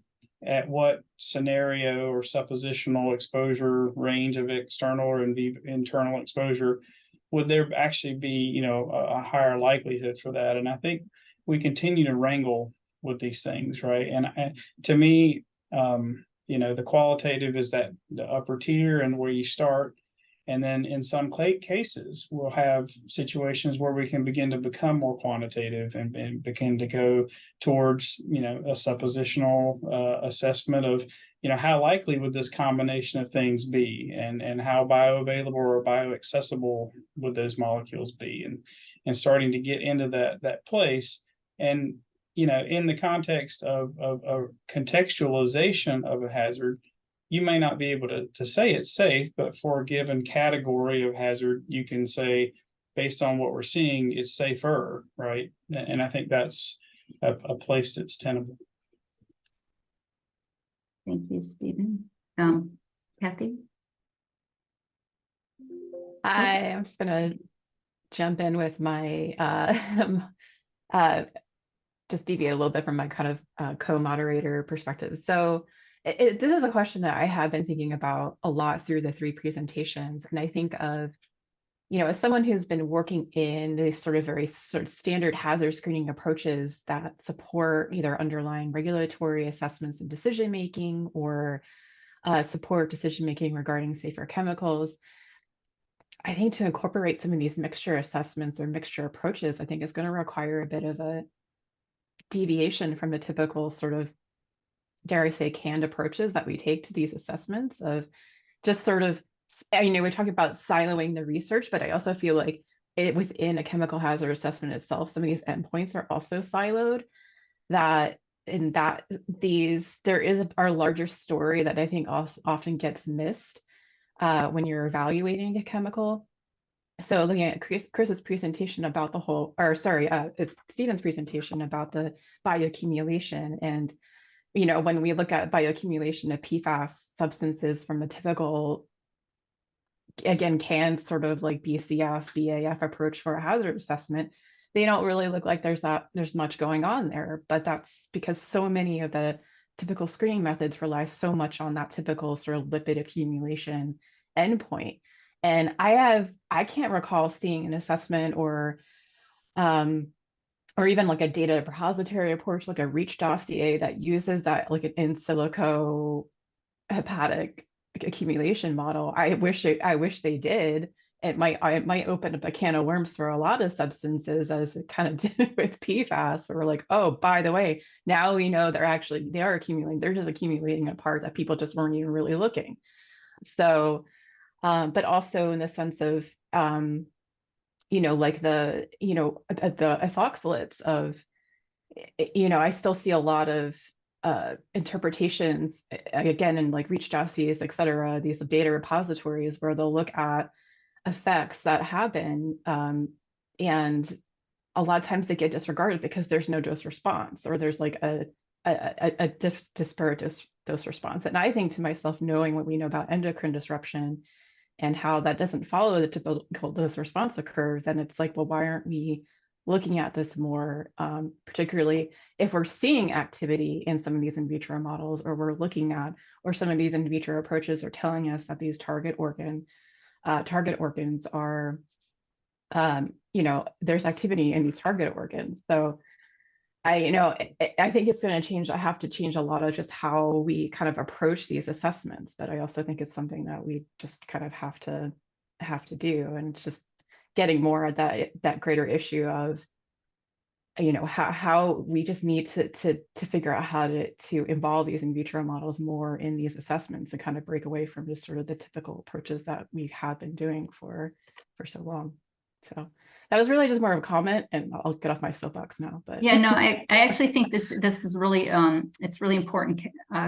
at what scenario or suppositional exposure range of external or internal exposure would there actually be, a higher likelihood for that. And I think we continue to wrangle with these things, right? And to me, the qualitative is that the upper tier and where you start. And then in some cases, we'll have situations where we can begin to become more quantitative and begin to go towards, a suppositional assessment of, how likely would this combination of things be, and how bioavailable or bioaccessible would those molecules be, and starting to get into that place. And in the context of contextualization of a hazard, you may not be able to say it's safe, but for a given category of hazard, you can say, based on what we're seeing, it's safer, right? And I think that's a place that's tenable. Thank you, Stephen. Kathy? I'm just going to jump in with my just deviate a little bit from my kind of co-moderator perspective. So this is a question that I have been thinking about a lot through the three presentations. And I think of, as someone who's been working in these sort of very standard hazard screening approaches that support either underlying regulatory assessments and decision-making, or support decision-making regarding safer chemicals. I think to incorporate some of these mixture assessments or mixture approaches, I think is going to require a bit of a deviation from the typical sort of, dare I say, canned approaches that we take to these assessments of just sort of, we're talking about siloing the research, but I also feel like within a chemical hazard assessment itself, some of these endpoints are also siloed, there is our larger story that I think also often gets missed when you're evaluating a chemical. So looking at Chris's presentation about it's Stephen's presentation about the bioaccumulation. And, when we look at bioaccumulation of PFAS substances from a typical, again, canned sort of like BCF, BAF approach for a hazard assessment, they don't really look like there's much going on there. But that's because so many of the typical screening methods rely so much on that typical sort of lipid accumulation endpoint. And I can't recall seeing an assessment or even like a data repository approach, like a REACH dossier that uses that like an in silico hepatic accumulation model. I wish they did. It might open up a can of worms for a lot of substances, as it kind of did with PFAS. Where we're like, oh, by the way, now we know they are accumulating. They're just accumulating a part that people just weren't even really looking. So, but also in the sense of, like the ethoxylates of, I still see a lot of interpretations, again, in like reach dossiers, et cetera, these data repositories where they'll look at effects that happen, and a lot of times they get disregarded because there's no dose response, or there's like a disparate dose response. And I think to myself, knowing what we know about endocrine disruption and how that doesn't follow the typical dose response curve, then it's like, well, why aren't we looking at this more, particularly if we're seeing activity in some of these in vitro models, or we're looking at, or some of these in vitro approaches are telling us that these target organs are, there's activity in these target organs. So I think it's going to change. I have to change a lot of just how we kind of approach these assessments, but I also think it's something that we just kind of have to do, and it's just getting more at that greater issue of, how we just need to figure out how to involve these in vitro models more in these assessments, and kind of break away from just sort of the typical approaches that we have been doing for so long. So that was really just more of a comment, and I'll get off my soapbox now. But yeah, no, I actually think this is really it's really important,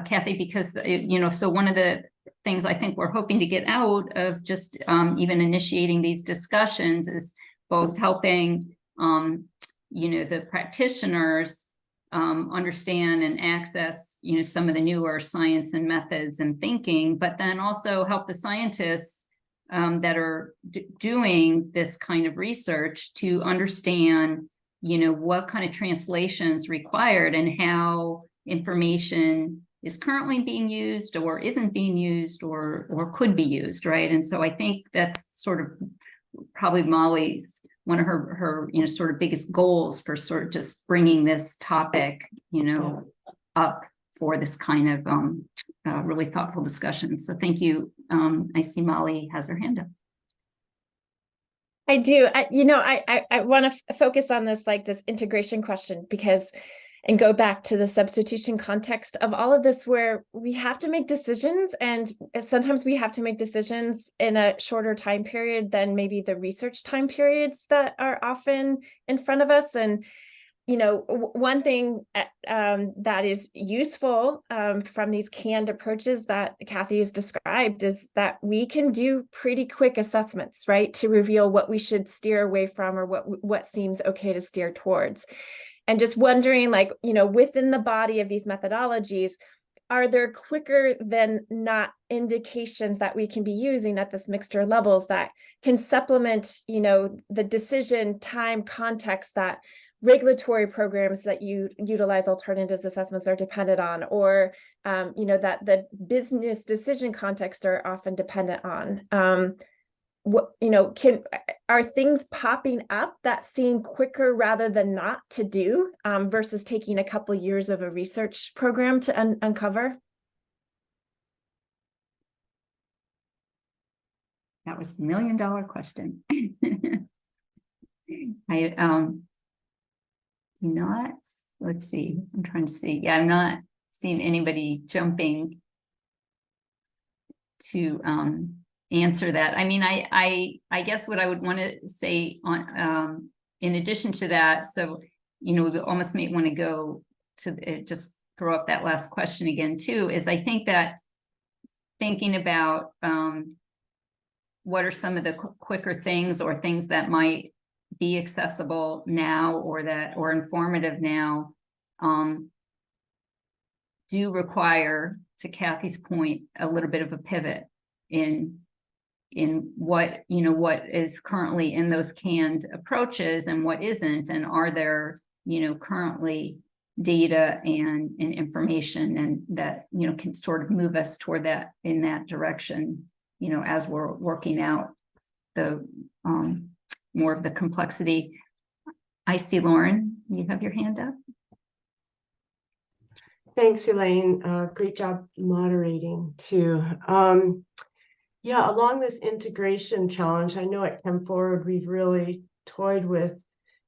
Kathy, because so one of the things I think we're hoping to get out of just even initiating these discussions is both helping the practitioners understand and access some of the newer science and methods and thinking, but then also help the scientists that are doing this kind of research to understand, what kind of translation is required and how information is currently being used or isn't being used or could be used, right? And so I think that's sort of probably Molly's one of her sort of biggest goals for sort of just bringing this topic, up for this kind of really thoughtful discussion. So thank you. I see Molly has her hand up. I do. I want to focus on this integration question, and go back to the substitution context of all of this, where we have to make decisions, and sometimes we have to make decisions in a shorter time period than maybe the research time periods that are often in front of us. And one thing that is useful from these canned approaches that Kathy has described is that we can do pretty quick assessments, right, to reveal what we should steer away from, or what seems okay to steer towards. And just wondering, within the body of these methodologies, are there quicker than not indications that we can be using at this mixture levels that can supplement, the decision time context that regulatory programs that you utilize alternatives assessments are dependent on, or that the business decision context are often dependent on. Are things popping up that seem quicker rather than not to do, versus taking a couple years of a research program to uncover? That was the $1 million question. I do not, let's see, I'm trying to see. Yeah, I'm not seeing anybody jumping to answer that. I mean, I guess what I would want to say on in addition to that, so we almost may want to go to just throw up that last question again too, is I think that thinking about what are some of the quicker things, or things that might be accessible now, or informative now, do require, to Kathy's point, a little bit of a pivot in what what is currently in those canned approaches and what isn't, and are there currently data and information, and that can sort of move us toward that, in that direction, as we're working out the more of the complexity. I see Lauren, you have your hand up. Thanks, Elaine. Great job moderating too. Yeah, along this integration challenge, I know at Come Forward, we've really toyed with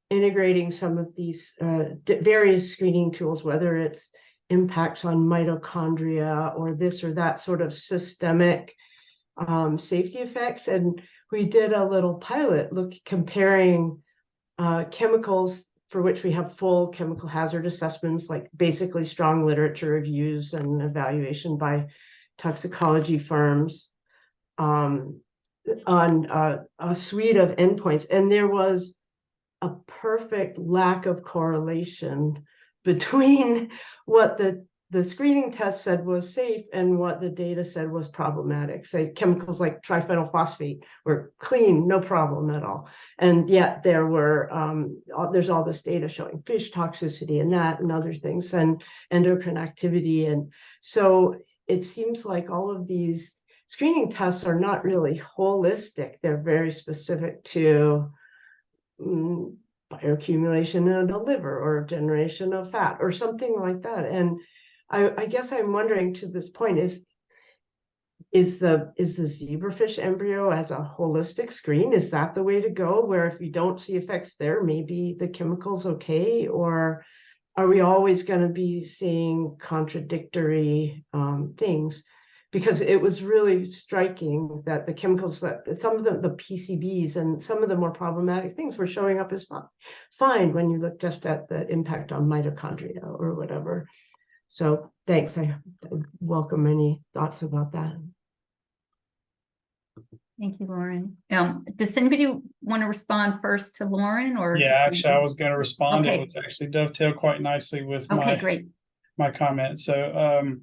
integrating some of these various screening tools, whether it's impacts on mitochondria or this or that sort of systemic safety effects. And we did a little pilot comparing chemicals for which we have full chemical hazard assessments, like basically strong literature reviews and evaluation by toxicology firms on a suite of endpoints. And there was a perfect lack of correlation between what the screening test said was safe and what the data said was problematic. Say chemicals like triphenyl phosphate were clean, no problem at all. And yet there were, there's all this data showing fish toxicity and that and other things and endocrine activity. And so it seems like all of these screening tests are not really holistic. They're very specific to bioaccumulation in the liver or generation of fat or something like that. And I guess I'm wondering to this point, is the zebrafish embryo as a holistic screen? Is that the way to go, where if you don't see effects there, maybe the chemical's okay? Or are we always going to be seeing contradictory things? Because it was really striking that the chemicals, that some of the PCBs and some of the more problematic things were showing up as fine when you look just at the impact on mitochondria or whatever. So thanks. I welcome any thoughts about that. Thank you, Lauren. Does anybody want to respond first to Lauren or? Yeah, actually, I was going to respond. Okay. It was actually dovetail quite nicely with Great. my comment. So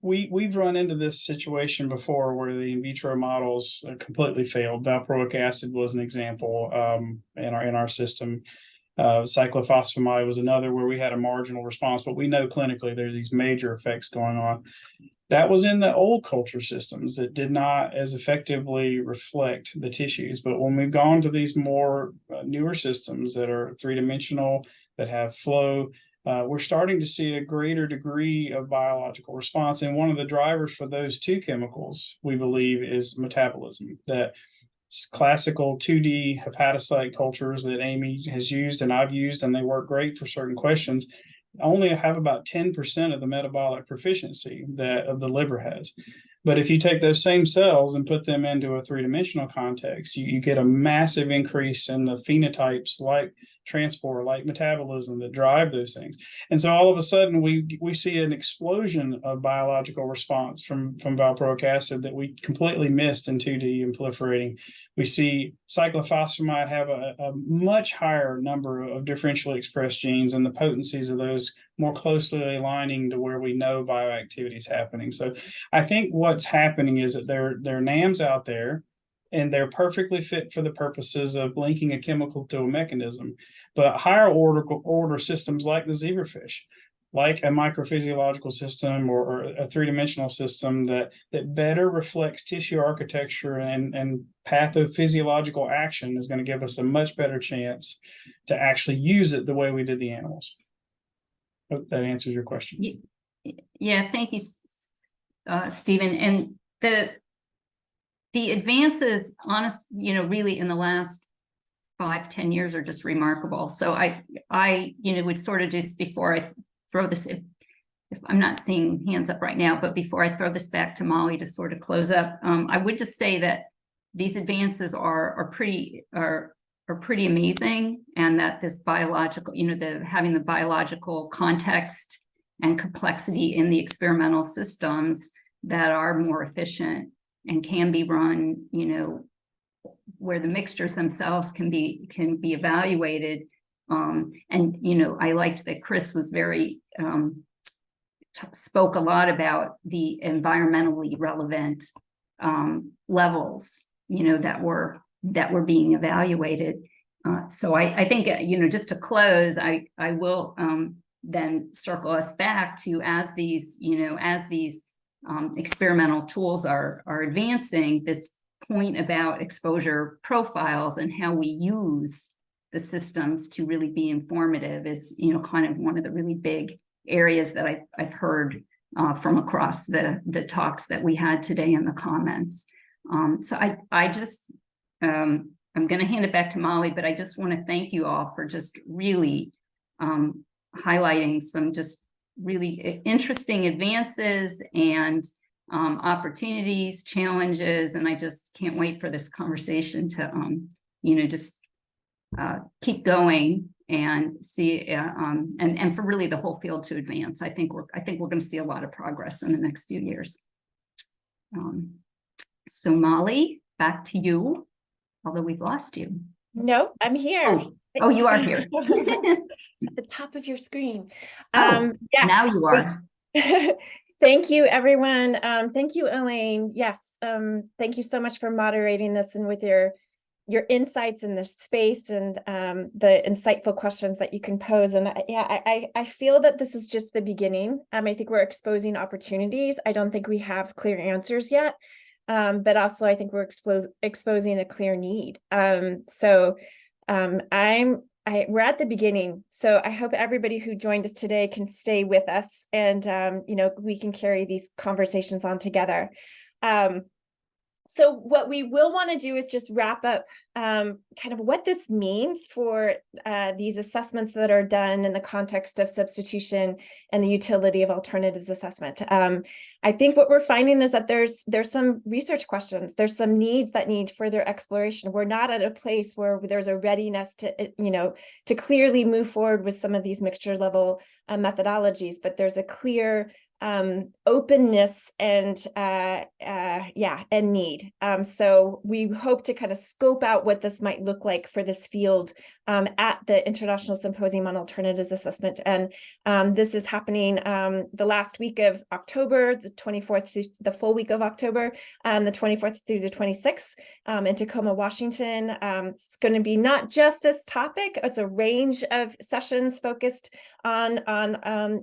we've run into this situation before where the in vitro models completely failed. Valproic acid was an example in our system. Cyclophosphamide was another where we had a marginal response, but we know clinically there's these major effects going on. That was in the old culture systems that did not as effectively reflect the tissues. But when we've gone to these more newer systems that are three-dimensional, that have flow, we're starting to see a greater degree of biological response. And one of the drivers for those two chemicals, we believe, is metabolism. That classical 2D hepatocyte cultures that Amy has used and I've used, and they work great for certain questions, only have about 10% of the metabolic proficiency that the liver has. But if you take those same cells and put them into a three-dimensional context, you get a massive increase in the phenotypes like transport, like metabolism, that drive those things. And so all of a sudden we see an explosion of biological response from valproic acid that we completely missed in 2D and proliferating. We see cyclophosphamide have a much higher number of differentially expressed genes, and the potencies of those more closely aligning to where we know bioactivity is happening. So I think what's happening is that there are NAMs out there, and they're perfectly fit for the purposes of linking a chemical to a mechanism. But higher order systems like the zebrafish, like a microphysiological system or a three-dimensional system that better reflects tissue architecture and pathophysiological action, is going to give us a much better chance to actually use it the way we did the animals. Hope that answers your question. Yeah, thank you, Stephen. And the advances, really in the last 5-10 years are just remarkable. So I would sort of just, before I throw this, if I'm not seeing hands up right now, but before I throw this back to Molly to sort of close up, I would just say that these advances are pretty amazing, and that this biological, having the biological context and complexity in the experimental systems that are more efficient and can be run, where the mixtures themselves can be evaluated. I liked that Chris was very spoke a lot about the environmentally relevant levels, that were being evaluated. So I think, just to close, I will then circle us back to, as these experimental tools are advancing, this point about exposure profiles and how we use the systems to really be informative is, kind of one of the really big areas that I've heard from across the talks that we had today in the comments. So I just, I'm going to hand it back to Molly, but I just want to thank you all for just really highlighting some just really interesting advances and opportunities, challenges, and I just can't wait for this conversation to, just keep going and see, and for really the whole field to advance. I think we're going to see a lot of progress in the next few years. So Molly, back to you, although we've lost you. No, I'm here. Oh, you are here. At the top of your screen. Yes. Now you are. Thank you, everyone. Thank you, Elaine. Yes. Thank you so much for moderating this and with your insights in the space and the insightful questions that you can pose. And I feel that this is just the beginning. I think we're exposing opportunities. I don't think we have clear answers yet. But also I think we're exposing a clear need. We're at the beginning. So I hope everybody who joined us today can stay with us and, we can carry these conversations on together. So what we will want to do is just wrap up kind of what this means for these assessments that are done in the context of substitution and the utility of alternatives assessment. I think what we're finding is that there's some research questions, there's some needs that need further exploration. We're not at a place where there's a readiness to clearly move forward with some of these mixture level methodologies, but there's a clear openness and need. So we hope to kind of scope out what this might look like for this field at the International Symposium on Alternatives Assessment. And this is happening the last week of October, the 24th to the full week of October, the 24th through the 26th in Tacoma, Washington. It's going to be not just this topic, it's a range of sessions focused on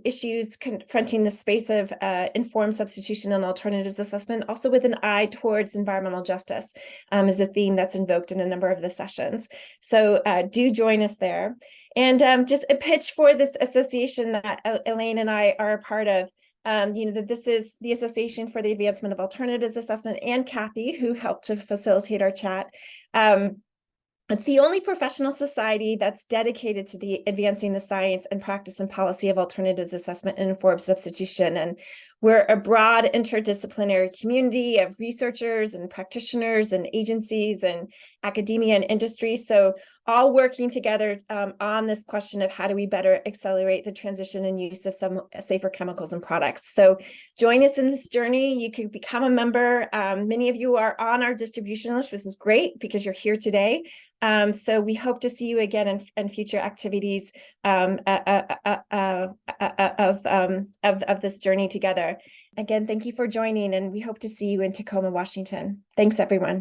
issues confronting the space of informed substitution and alternatives assessment, also with an eye towards environmental justice is a theme that's invoked in a number of the sessions. So do join us there. And just a pitch for this association that Elaine and I are a part of. That this is the Association for the Advancement of Alternatives Assessment, and Kathy, who helped to facilitate our chat. It's the only professional society that's dedicated to advancing the science and practice and policy of alternatives assessment and informed substitution. And we're a broad interdisciplinary community of researchers and practitioners and agencies and academia and industry. So all working together on this question of how do we better accelerate the transition and use of some safer chemicals and products. So join us in this journey. You can become a member. Many of you are on our distribution list, which is great because you're here today. So we hope to see you again in future activities of this journey together. Again, thank you for joining, and we hope to see you in Tacoma, Washington. Thanks, everyone.